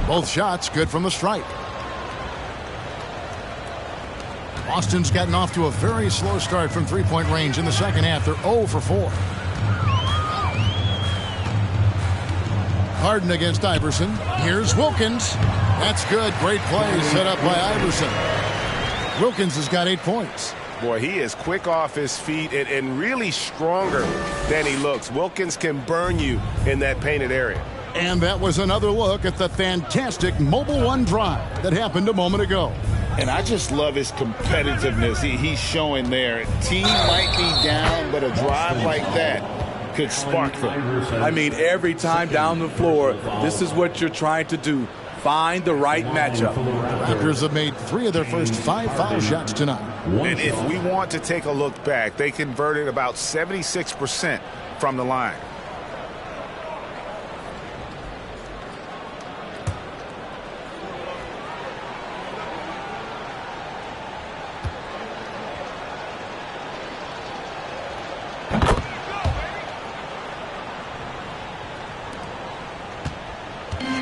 Both shots good from the stripe. Boston's gotten off to a very slow start from three-point range in the second half. They're 0 for 4. Harden against Iverson. Here's Wilkins. That's good. Great play set up by Iverson. Wilkins has got 8 points. Boy, he is quick off his feet and really stronger than he looks. Wilkins can burn you in that painted area. And that was another look at the fantastic Mobile One drive that happened a moment ago. And I just love his competitiveness he's showing there. Team might be down, but a drive like that could spark them. I mean, every time down the floor, this is what you're trying to do. Find the right matchup. Raptors have made 3 of their first 5 foul shots tonight. And if we want to take a look back, they converted about 76% from the line.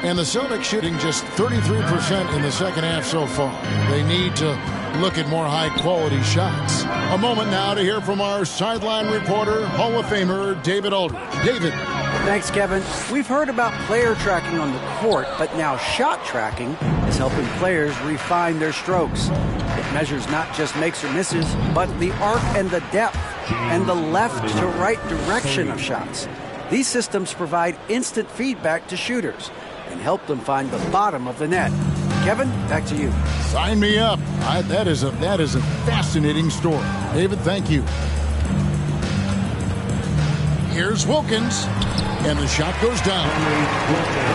And the Celtics shooting just 33% in the second half so far. They need to look at more high-quality shots. A moment now to hear from our sideline reporter, Hall of Famer David Aldridge. David. Thanks, Kevin. We've heard about player tracking on the court, but now shot tracking is helping players refine their strokes. It measures not just makes or misses, but the arc and the depth and the left to right direction of shots. These systems provide instant feedback to shooters and help them find the bottom of the net. Kevin, back to you. Sign me up. That is a fascinating story. David, thank you. Here's Wilkins, and the shot goes down.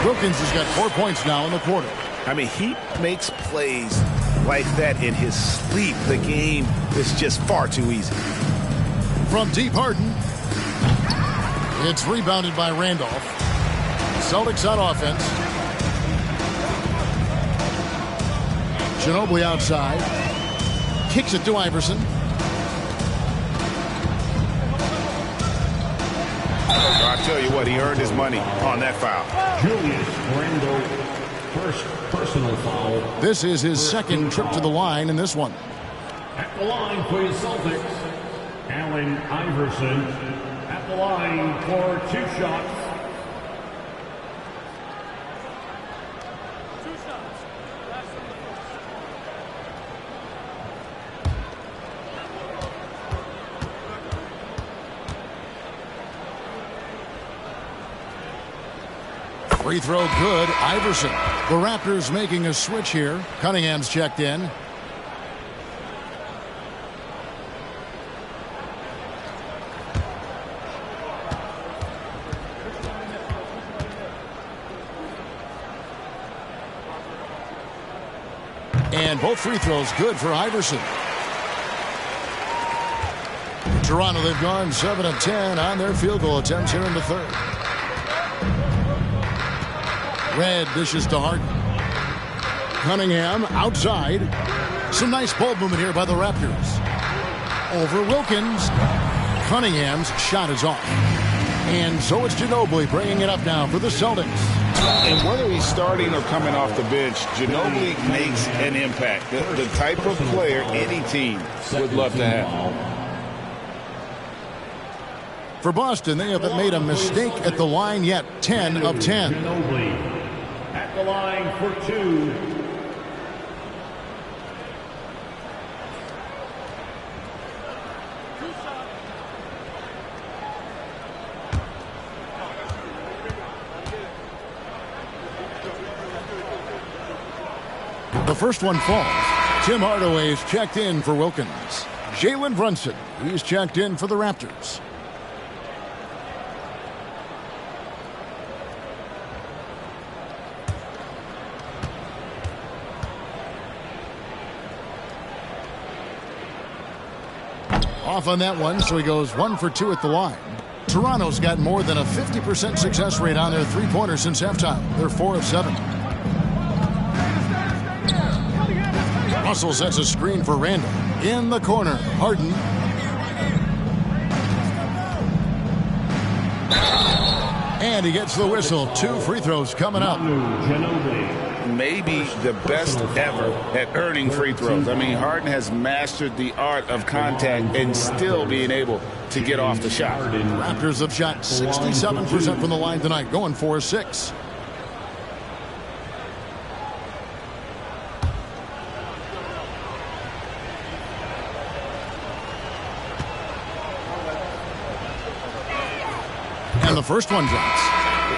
Wilkins has got 4 points now in the quarter. I mean, he makes plays like that in his sleep. The game is just far too easy. From deep, Harden. It's rebounded by Randolph. Celtics on offense. Ginobili outside. Kicks it to Iverson. I tell you what, he earned his money on that foul. Julius Randle, first personal foul. This is his second trip to the line in this one. At the line for the Celtics, Allen Iverson. At the line for 2 shots. Free throw good. Iverson. The Raptors making a switch here. Cunningham's checked in. And both free throws good for Iverson. Toronto, they've gone 7 of 10 on their field goal attempts here in the third. Red dishes to Harden. Cunningham outside. Some nice ball movement here by the Raptors. Over Wilkins. Cunningham's shot is off. And so it's Ginobili bringing it up now for the Celtics. And whether he's starting or coming off the bench, Ginobili makes an impact. The type of player any team would love to have. For Boston, they haven't made a mistake at the line yet. 10 of 10. Ginobili at the line for 2. The first one falls. Tim Hardaway's checked in for Wilkins. Jalen Brunson, he's checked in for the Raptors. Off on that one, so he goes 1 for 2 at the line. Toronto's got more than a 50% success rate on their three-pointers since halftime. They're 4 of 7. Russell sets a screen for Randall. In the corner, Harden. And he gets the whistle. 2 free throws coming up. Maybe the best ever at earning free throws. I mean, Harden has mastered the art of contact and still being able to get off the shot. Raptors have shot 67% from the line tonight, going 4-6. And the first one drops.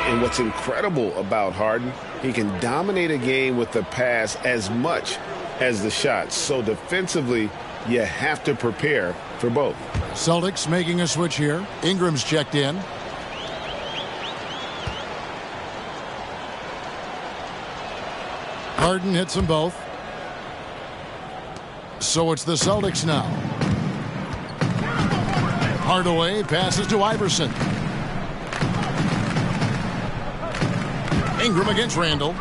And what's incredible about Harden, he can dominate a game with the pass as much as the shot. So defensively, you have to prepare for both. Celtics making a switch here. Ingram's checked in. Harden hits them both. So it's the Celtics now. Hardaway passes to Iverson. Ingram against Randall.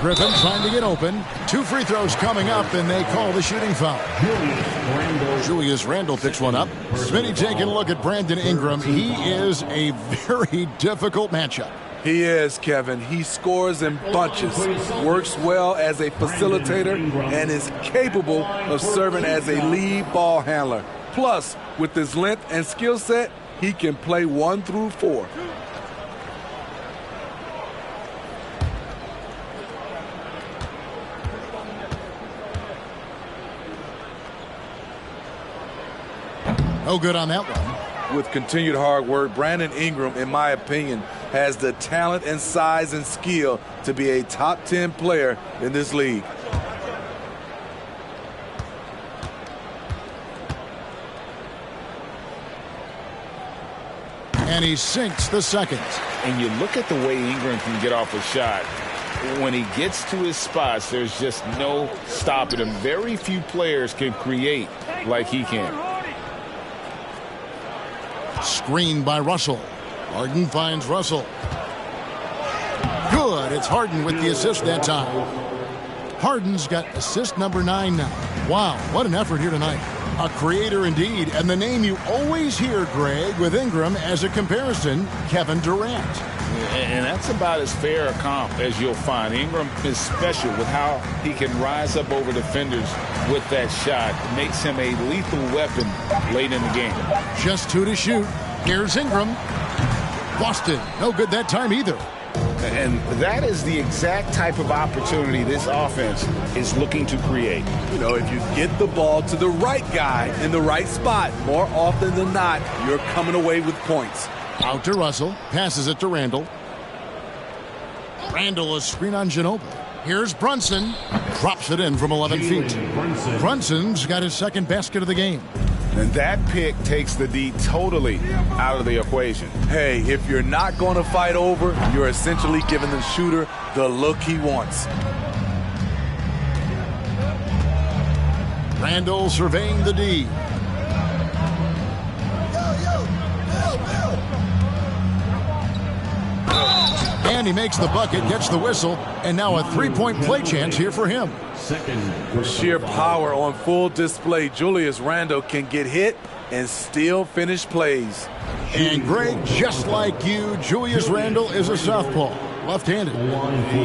Griffin trying to get open. 2 free throws coming up, and they call the shooting foul. Julius Randle picks one up. Smitty taking a look at Brandon Ingram. He is a very difficult matchup. He is, Kevin. He scores in bunches, works well as a facilitator, and is capable of serving as a lead ball handler. Plus, with his length and skill set, he can play 1 through 4. No good on that one. With continued hard work, Brandon Ingram, in my opinion, has the talent and size and skill to be a top 10 player in this league. And he sinks the second. And you look at the way Ingram can get off a shot. When he gets to his spots, there's just no stopping him. Very few players can create like he can. Screen by Russell. Harden finds Russell. Good. It's Harden with the assist that time. Harden's got assist number 9 now. Wow, what an effort here tonight. A creator indeed. And the name you always hear, Greg, with Ingram as a comparison, Kevin Durant. And that's about as fair a comp as you'll find. Ingram is special with how he can rise up over defenders with that shot. It makes him a lethal weapon late in the game. Just 2 to shoot. Here's Ingram. Boston. No good that time either. And that is the exact type of opportunity this offense is looking to create. You know, if you get the ball to the right guy in the right spot, more often than not, you're coming away with points. Out to Russell. Passes it to Randall. Randall, a screen on Ginobili. Here's Brunson. Drops it in from 11 feet. Brunson's got his second basket of the game. And that pick takes the D totally out of the equation. Hey, if you're not going to fight over, you're essentially giving the shooter the look he wants. Randall surveying the D. And he makes the bucket, gets the whistle, and now a 3-point play chance here for him. With sheer power on full display, Julius Randle can get hit and still finish plays. And Greg, just like you, Julius Randle is a southpaw, left-handed.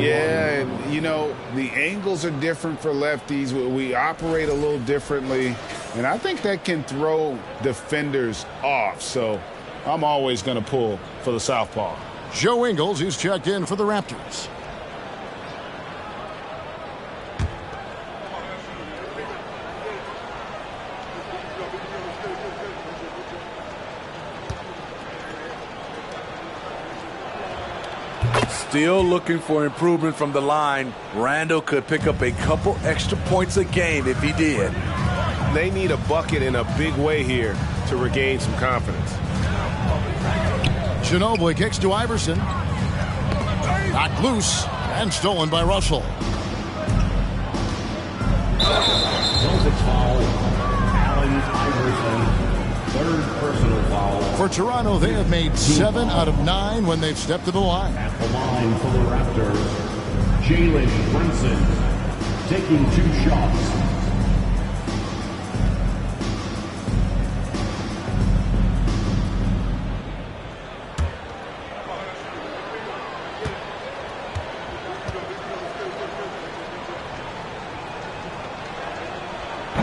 Yeah, and you know, the angles are different for lefties. We operate a little differently, and I think that can throw defenders off. So I'm always going to pull for the southpaw. Joe Ingles, who's checked in for the Raptors. Still looking for improvement from the line. Randle could pick up a couple extra points a game if he did. They need a bucket in a big way here to regain some confidence. Ginobili kicks to Iverson. Knocked loose and stolen by Russell. Celtics foul. Allen personal foul. For Toronto, they have made 7 out of 9 when they've stepped to the line. At the line for the Raptors, Jalen Brunson taking 2 shots.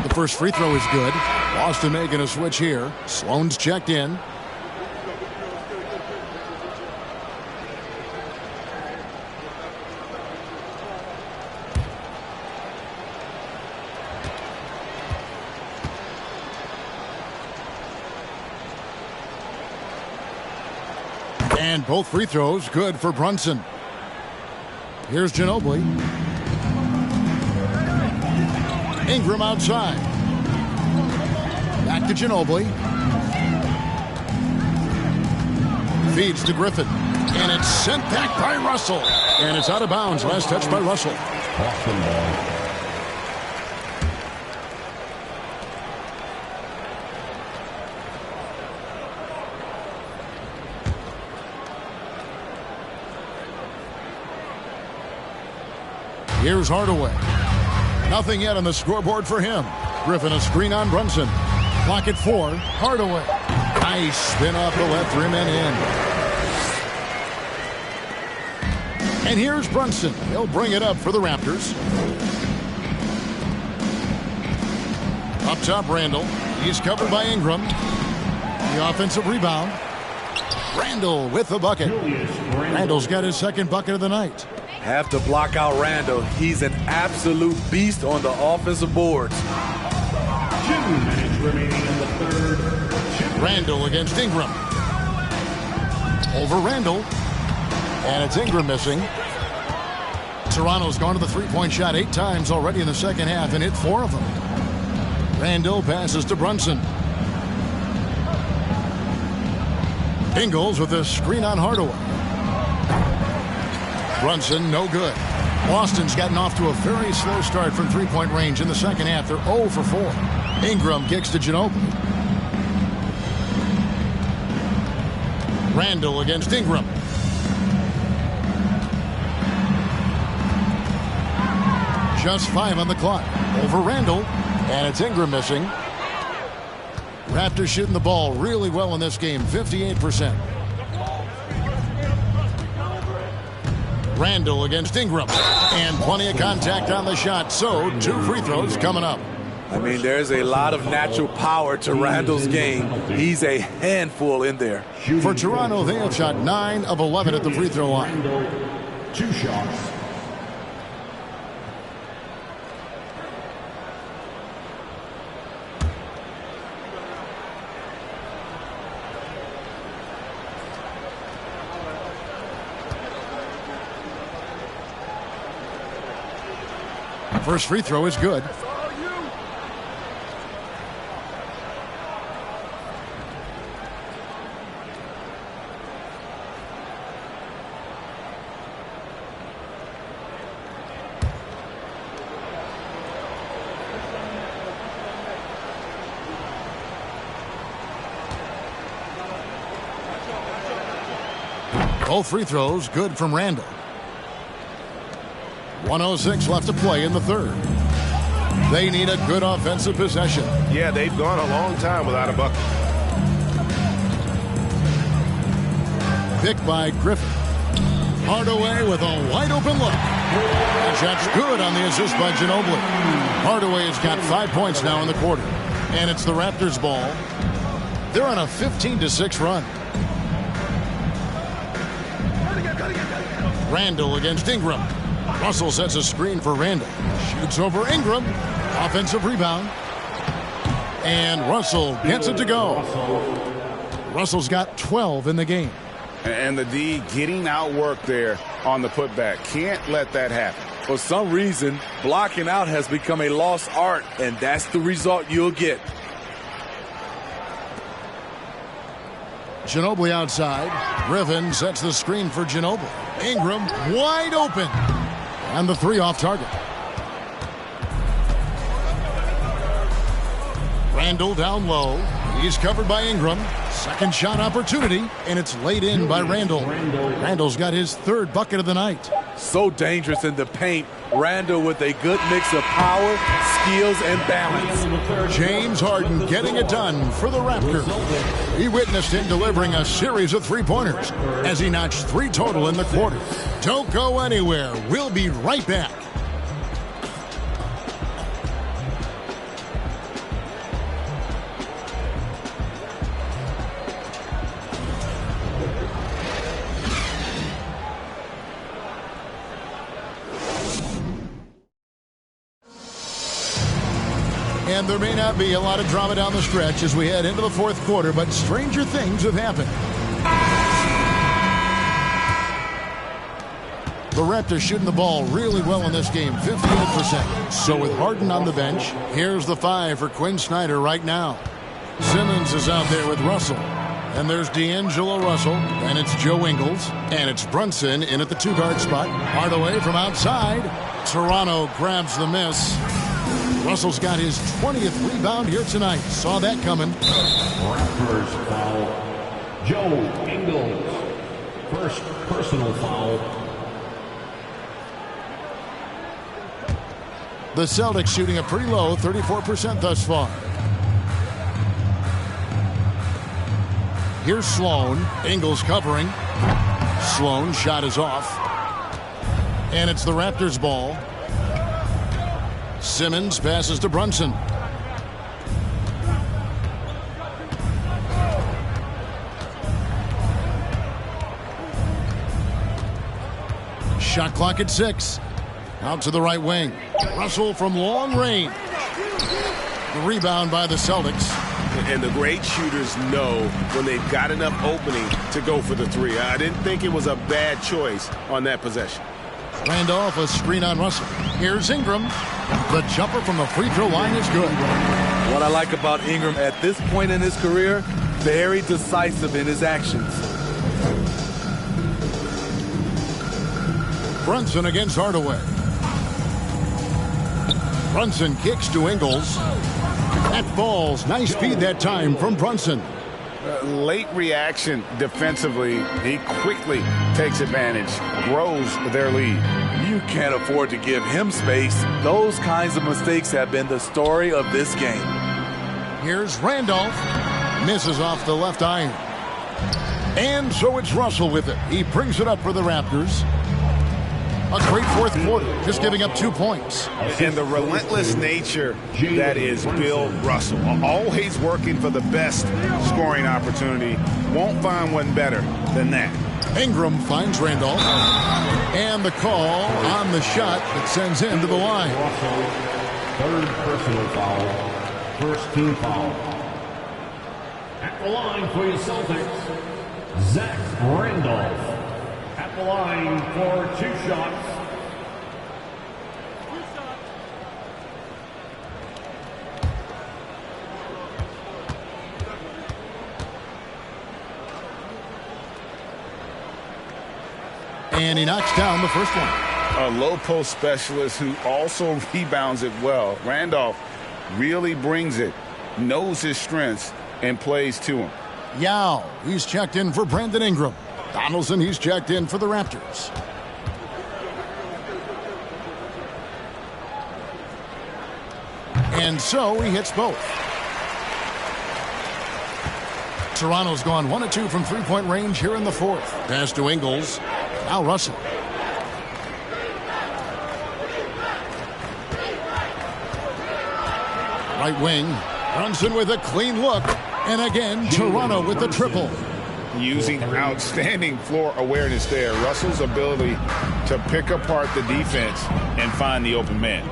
The first free throw is good. Boston making a switch here. Sloan's checked in. And both free throws good for Brunson. Here's Ginobili. Ingram outside. Back to Ginobili. Feeds to Griffin. And it's sent back by Russell. And it's out of bounds. Last touch by Russell. Boston ball. Here's Hardaway. Nothing yet on the scoreboard for him. Griffin a screen on Brunson. Clock at 4. Hardaway. Nice spin off the left rim and in. And here's Brunson. He'll bring it up for the Raptors. Up top, Randall. He's covered by Ingram. The offensive rebound. Randall with the bucket. Randall's got his second bucket of the night. Have to block out Randall. He's an absolute beast on the offensive boards. 2 minutes remaining in the third. Randall against Ingram. Over Randall. And it's Ingram missing. Toronto's gone to the three-point shot 8 times already in the second half and hit 4 of them. Randall passes to Brunson. Ingles with a screen on Hardaway. Brunson, no good. Boston's gotten off to a very slow start from three-point range in the second half. They're 0 for 4. Ingram kicks to Ginobili. Randall against Ingram. Just 5 on the clock. Over Randall. And it's Ingram missing. Raptors shooting the ball really well in this game. 58%. Randall against Ingram. And plenty of contact on the shot. So 2 free throws coming up. I mean, there's a lot of natural power to Randall's game. He's a handful in there. For Toronto, they have shot 9 of 11 at the free throw line. 2 shots. First free throw is good. Both free throws good from Randall. 1:06 left to play in the third. They need a good offensive possession. Yeah, they've gone a long time without a bucket. Picked by Griffin. Hardaway with a wide open look. And shot's good on the assist by Ginobili. Hardaway has got 5 points now in the quarter. And it's the Raptors' ball. They're on a 15-6 run. Randall against Ingram. Russell sets a screen for Randall. Shoots over Ingram. Offensive rebound. And Russell gets it to go. Russell's got 12 in the game. And the D getting outworked there on the putback. Can't let that happen. For some reason, blocking out has become a lost art, and that's the result you'll get. Ginobili outside. Griffin sets the screen for Ginobili. Ingram wide open. And the 3 off target. Randall down low. He's covered by Ingram. Second shot opportunity, and it's laid in by Randall. Randall's got his third bucket of the night. So dangerous in the paint. Randall with a good mix of power, skills, and balance. James Harden getting it done for the Raptors. He witnessed him delivering a series of three-pointers as he notched 3 total in the quarter. Don't go anywhere. We'll be right back. And there may not be a lot of drama down the stretch as we head into the fourth quarter, but stranger things have happened. The Raptors shooting the ball really well in this game, 58%. So with Harden on the bench, here's the 5 for Quinn Snyder right now. Simmons is out there with Russell. And there's D'Angelo Russell, and it's Joe Ingles, and it's Brunson in at the 2-guard spot. Hardaway from outside. Toronto grabs the miss. Russell's got his 20th rebound here tonight. Saw that coming. Raptors foul. Joe Ingles. First personal foul. The Celtics shooting a pretty low 34% thus far. Here's Sloan. Ingles covering. Sloan shot is off. And it's the Raptors ball. Simmons passes to Brunson. Shot clock at 6. Out to the right wing. Russell from long range. The rebound by the Celtics. And the great shooters know when they've got enough opening to go for the 3. I didn't think it was a bad choice on that possession. Randolph, a screen on Russell. Here's Ingram. The jumper from the free throw line is good. What I like about Ingram at this point in his career, very decisive in his actions. Brunson against Hardaway. Brunson kicks to Ingles. That falls. Nice feed that time from Brunson. Late reaction defensively. He quickly takes advantage, grows their lead. You can't afford to give him space. Those kinds of mistakes have been the story of this game. Here's Randolph. Misses off the left iron. And so it's Russell with it. He brings it up for the Raptors. A great fourth quarter, just giving up 2 points. And the relentless nature that is Bill Russell. Always working for the best scoring opportunity. Won't find one better than that. Ingram finds Randolph. And the call on the shot that sends him to the line. Russell, third personal foul. First team foul. At the line for the Celtics, Zach Randolph. At the line for 2 shots. And he knocks down the first one. A low post specialist who also rebounds it well. Randolph really brings it, knows his strengths, and plays to him. Yao, he's checked in for Brandon Ingram. Donaldson, he's checked in for the Raptors. And so he hits both. Toronto's gone 1 of 2 from three-point range here in the fourth. Pass to Ingles. Now Russell. Right wing. Brunson with a clean look. And again, Toronto with the triple. Using outstanding floor awareness there. Russell's ability to pick apart the defense and find the open man.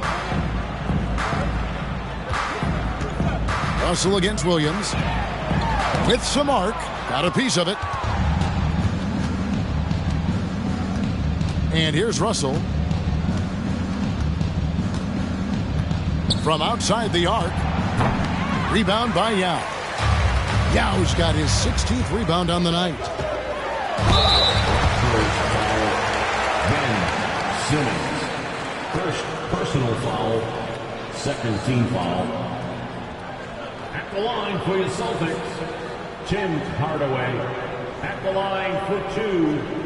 Russell against Williams. With some arc. Got a piece of it. And here's Russell. From outside the arc. Rebound by Yao. Yao's got his 16th rebound on the night. Ben Simmons. First personal foul. Second team foul. At the line for your Celtics, Tim Hardaway. At the line for 2.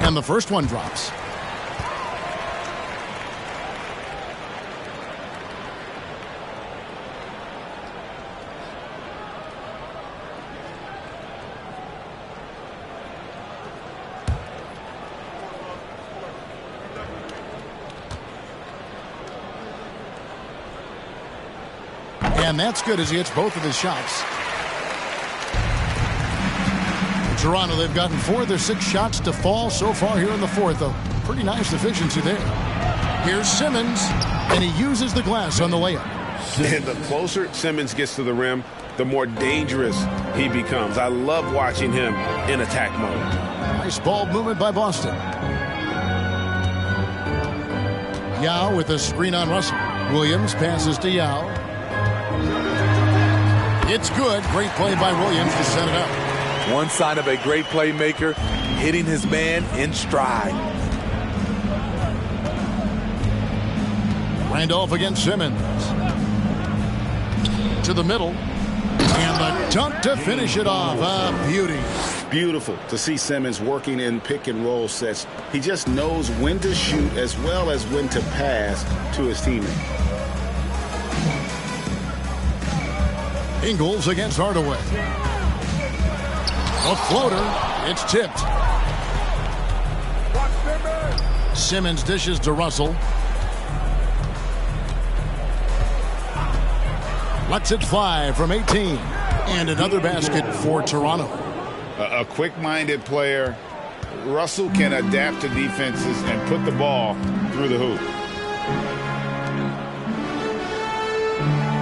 And the first one drops. And that's good as he hits both of his shots. Toronto, they've gotten 4 of their 6 shots to fall so far here in the fourth. A pretty nice efficiency there. Here's Simmons, and he uses the glass on the layup. And the closer Simmons gets to the rim, the more dangerous he becomes. I love watching him in attack mode. Nice ball movement by Boston. Yao with a screen on Russell. Williams passes to Yao. It's good. Great play by Williams to set it up. One sign of a great playmaker, hitting his man in stride. Randolph against Simmons. To the middle. And the dunk to finish it off. A beauty. Beautiful to see Simmons working in pick and roll sets. He just knows when to shoot as well as when to pass to his teammate. Ingles against Hardaway. A floater. It's tipped. Simmons dishes to Russell. Lets it fly from 18. And another basket for Toronto. A quick-minded player. Russell can adapt to defenses and put the ball through the hoop.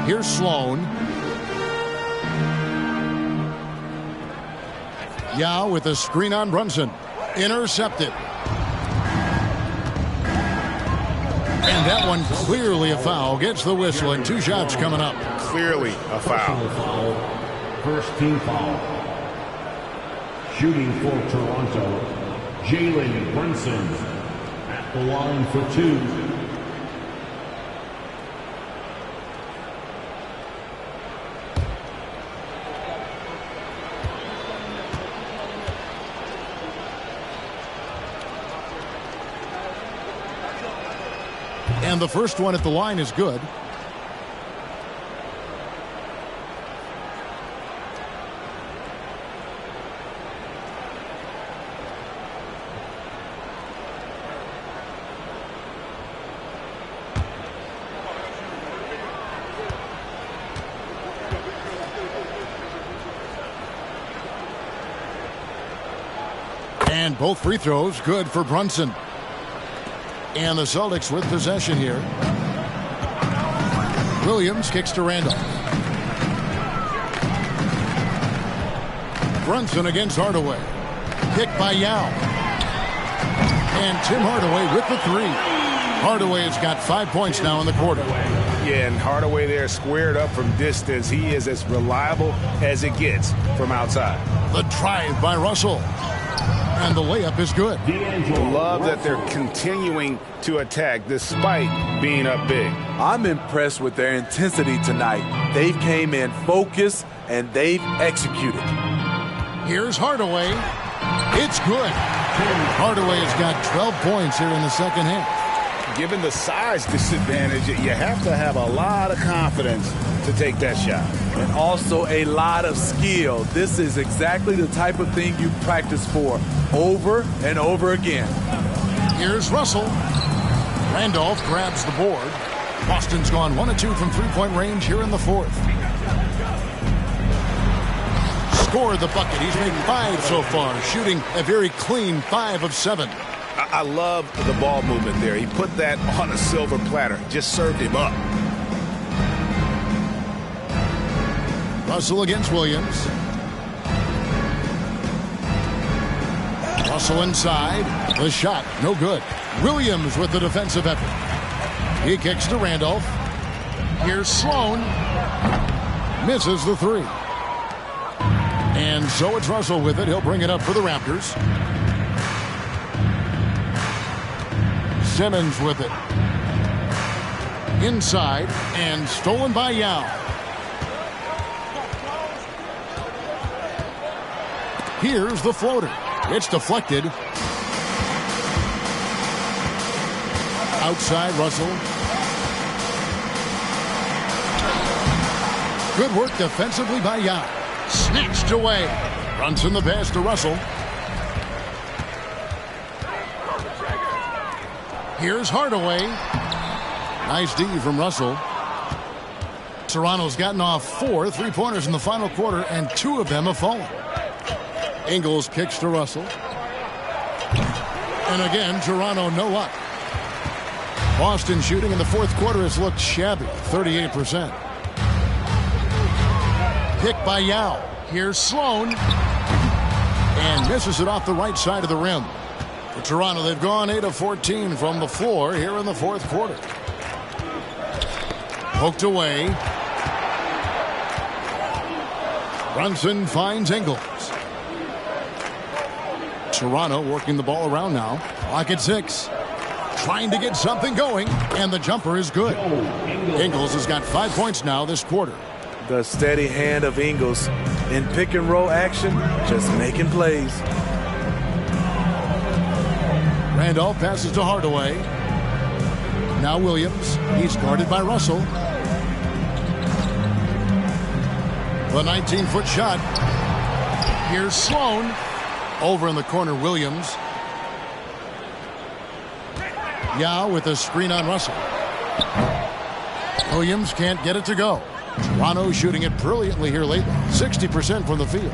Here's Sloan. Yao with a screen on Brunson. Intercepted. And that one clearly a foul. Gets the whistle and 2 shots coming up. Clearly a foul. First team foul. Shooting for Toronto, Jalen Brunson. At the line for 2. And the first one at the line is good. And both free throws good for Brunson. And the Celtics with possession here. Williams kicks to Randolph. Brunson against Hardaway. Kick by Yao. And Tim Hardaway with the 3. Hardaway has got 5 points now in the quarter. Yeah, and Hardaway there squared up from distance. He is as reliable as it gets from outside. The drive by Russell. And the layup is good. Love that they're continuing to attack despite being up big. I'm impressed with their intensity tonight. They've came in focused and they've executed. Here's Hardaway. It's good. Hardaway has got 12 points here in the second half. Given the size disadvantage, you have to have a lot of confidence to take that shot. And also a lot of skill. This is exactly the type of thing you practice for over and over again. Here's Russell. Randolph grabs the board. Boston's gone 1 of 2 from three-point range here in the fourth. Scored the bucket. He's made 5 so far, shooting a very clean 5 of 7. I love the ball movement there. He put that on a silver platter. Just served him up. Russell against Williams. Russell inside. The shot, no good. Williams with the defensive effort. He kicks to Randolph. Here's Sloan. Misses the three. And so it's Russell with it. He'll bring it up for the Raptors. Simmons with it. Inside and stolen by Yao. Here's the floater. It's deflected. Outside Russell. Good work defensively by Yao. Snatched away. Brunson the pass to Russell. Here's Hardaway. Nice D from Russell. Toronto's gotten off 4 3-pointers in the final quarter, and 2 of them have fallen. Ingles kicks to Russell. And again, Toronto no luck. Boston shooting in the fourth quarter has looked shabby, 38%. Pick by Yao. Here's Sloan. And misses it off the right side of the rim. For Toronto, they've gone 8 of 14 from the floor here in the fourth quarter. Poked away. Brunson finds Ingles. Toronto working the ball around now. Clock at 6. Trying to get something going, and the jumper is good. Ingles has got 5 points now this quarter. The steady hand of Ingles in pick and roll action, just making plays. Randolph passes to Hardaway. Now Williams. He's guarded by Russell. The 19-foot shot. Here's Sloan. Over in the corner, Williams. Yao with a screen on Russell. Williams can't get it to go. Toronto shooting it brilliantly here lately. 60% from the field.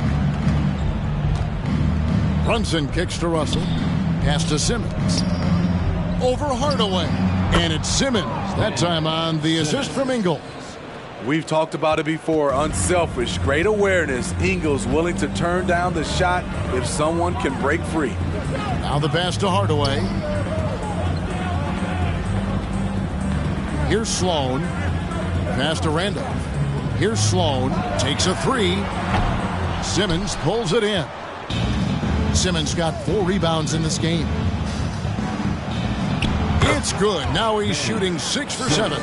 Brunson kicks to Russell. Pass to Simmons. Over Hardaway. And it's Simmons. That time on the assist from Ingles. We've talked about it before. Unselfish, great awareness. Ingles willing to turn down the shot if someone can break free. Now the pass to Hardaway. Here's Sloan. Pass to Randolph. Here's Sloan. Takes a 3. Simmons pulls it in. Simmons got 4 rebounds in this game. It's good. Now he's shooting 6 for 7.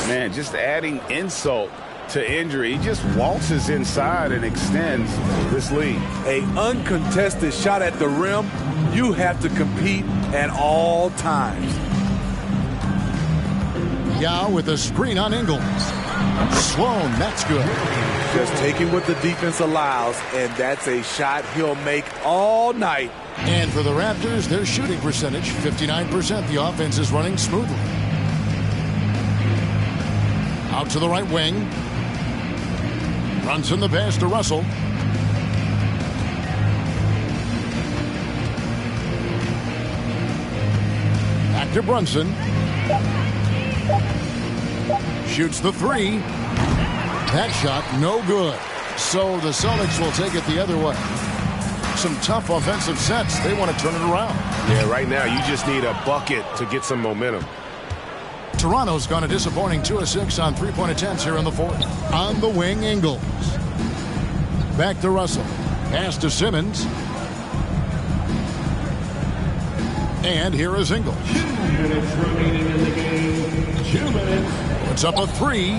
Man, just adding insult to injury. He just waltzes inside and extends this lead. A uncontested shot at the rim. You have to compete at all times. Yao with a screen on Ingles. Sloan, that's good. Just taking what the defense allows, and that's a shot he'll make all night. And for the Raptors, their shooting percentage, 59%. The offense is running smoothly. Out to the right wing. Brunson the pass to Russell. Back to Brunson. Shoots the 3. That shot no good. So the Celtics will take it the other way. Some tough offensive sets. They want to turn it around. Yeah, right now you just need a bucket to get some momentum. Toronto's gone a disappointing 2 of 6 on 3-point attempts here in the fourth. On the wing, Ingles. Back to Russell. Pass to Simmons. And here is Ingles. 2 minutes remaining in the game. 2 minutes. Puts up a 3.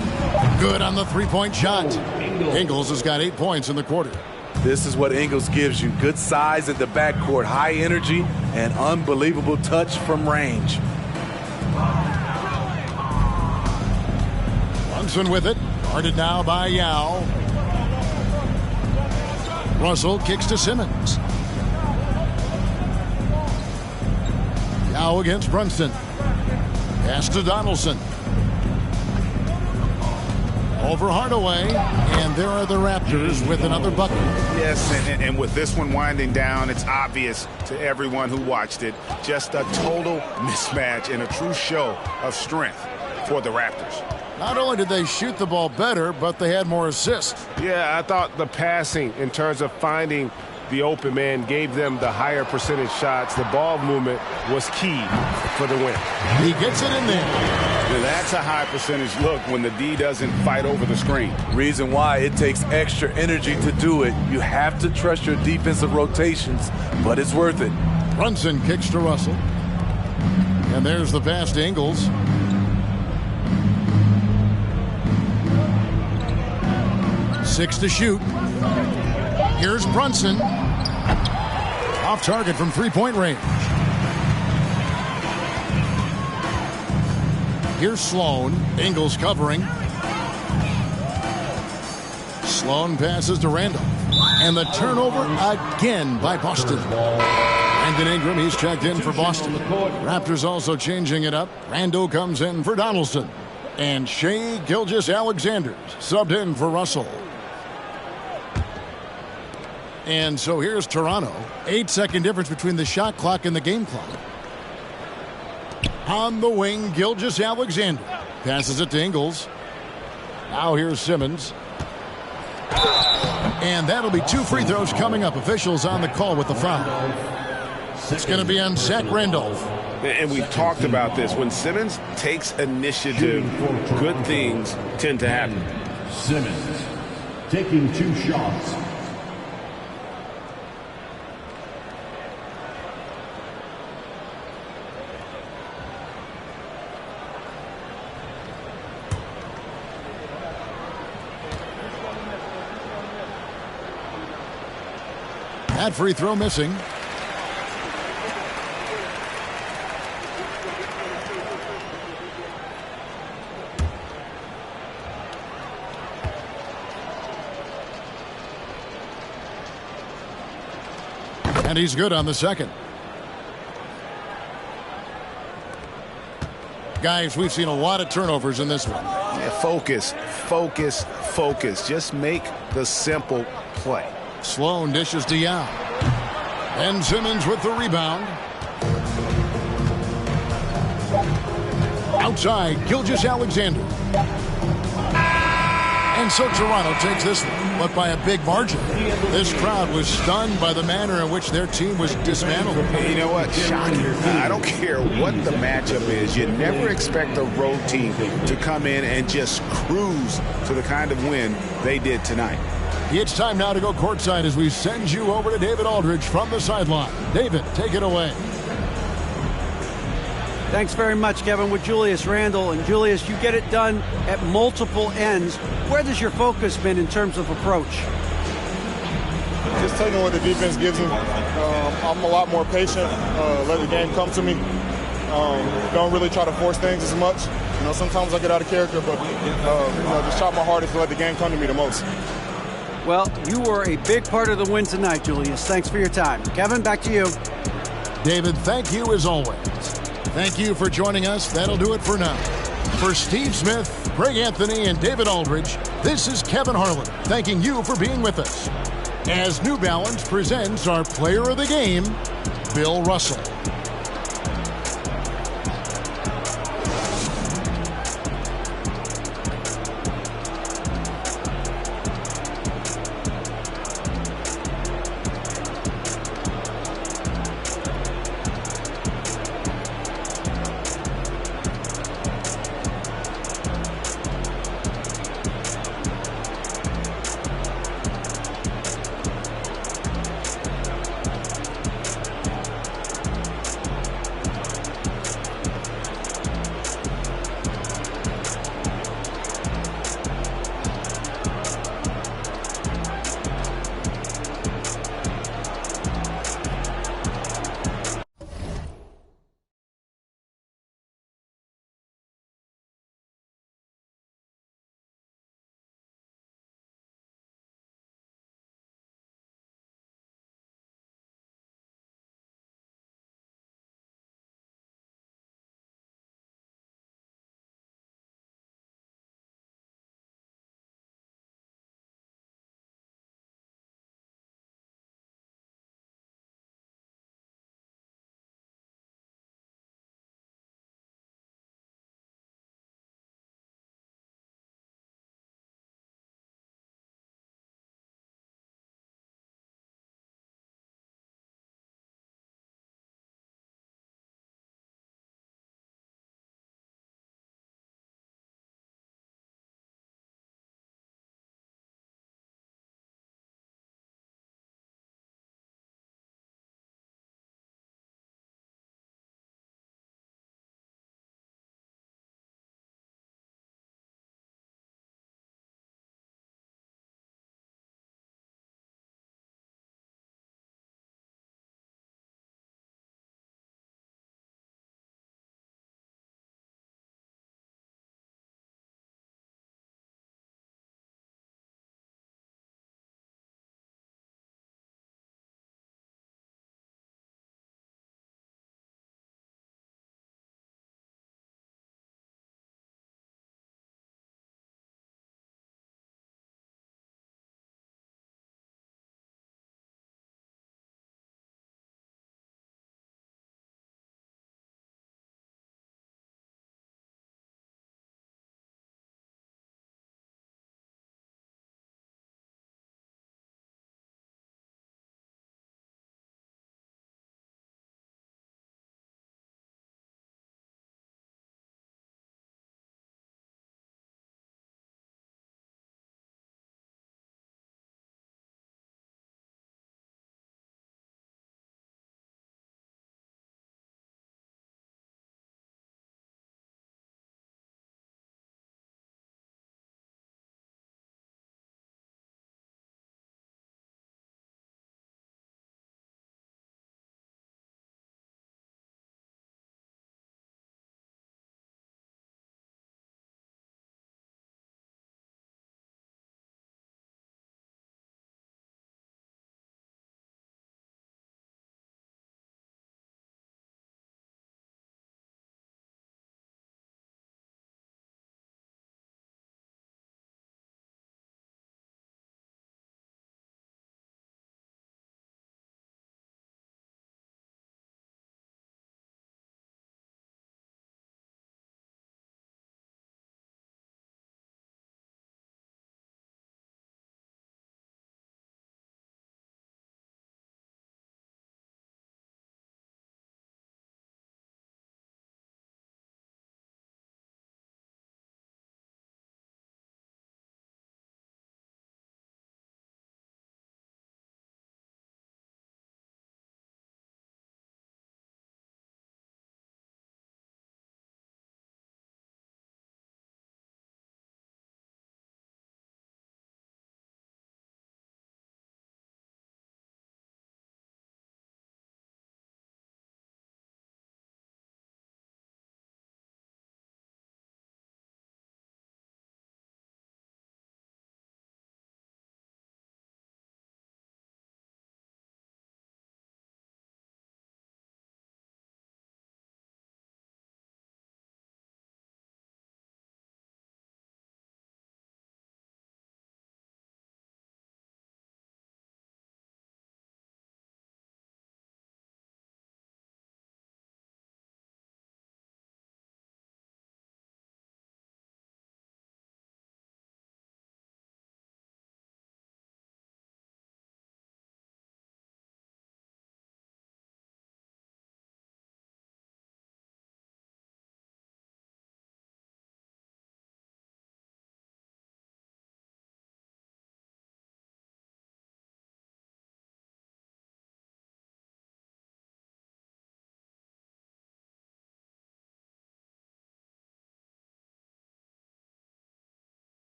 Good on the 3-point shot. Ingles has got 8 points in the quarter. This is what Ingles gives you. Good size at the backcourt, high energy, and unbelievable touch from range. Brunson with it. Guarded now by Yao. Russell kicks to Simmons. Yao against Brunson. Pass to Donaldson. Over Hardaway, and there are the Raptors with another bucket. Yes, and with this one winding down, it's obvious to everyone who watched it. Just a total mismatch and a true show of strength for the Raptors. Not only did they shoot the ball better, but they had more assists. Yeah, I thought the passing in terms of finding the open man, gave them the higher percentage shots. The ball movement was key for the win. He gets it in there. That's a high percentage look when the D doesn't fight over the screen. Reason why it takes extra energy to do it. You have to trust your defensive rotations, but it's worth it. Brunson kicks to Russell. And there's the pass to Ingles. Six to shoot. Here's Brunson. Off target from three-point range. Here's Sloan. Ingles covering. Sloan passes to Randall. And the turnover again by Boston. Brandon Ingram, he's checked in for Boston. Raptors also changing it up. Randall comes in for Donaldson. And Shai Gilgeous-Alexander subbed in for Russell. And so here's Toronto. 8-second difference between the shot clock and the game clock. On the wing, Gilgeous-Alexander passes it to Ingles. Now here's Simmons. And that'll be 2 free throws coming up. Officials on the call with the foul. It's going to be on Zach Randolph. And we talked about this. When Simmons takes initiative, good things tend to happen. Simmons taking 2 shots. That free throw missing. And he's good on the second. Guys, we've seen a lot of turnovers in this one. Yeah, focus. Just make the simple play. Sloan dishes to Yao. And Simmons with the rebound. Outside, Gilgeous-Alexander. And so Toronto takes this one, but by a big margin. This crowd was stunned by the manner in which their team was dismantled. You know what? Shocking. I don't care what the matchup is. You never expect a road team to come in and just cruise to the kind of win they did tonight. It's time now to go courtside as we send you over to David Aldridge from the sideline. David, take it away. Thanks very much, Kevin, with Julius Randle. And Julius, you get it done at multiple ends. Where has your focus been in terms of approach? Just taking what the defense gives me. I'm a lot more patient, let the game come to me. Don't really try to force things as much. You know, sometimes I get out of character, but just try my hardest to let the game come to me the most. Well, you were a big part of the win tonight, Julius. Thanks for your time. Kevin, back to you. David, thank you as always. Thank you for joining us. That'll do it for now. For Steve Smith, Greg Anthony, and David Aldridge, this is Kevin Harlan thanking you for being with us. As New Balance presents our player of the game, Bill Russell.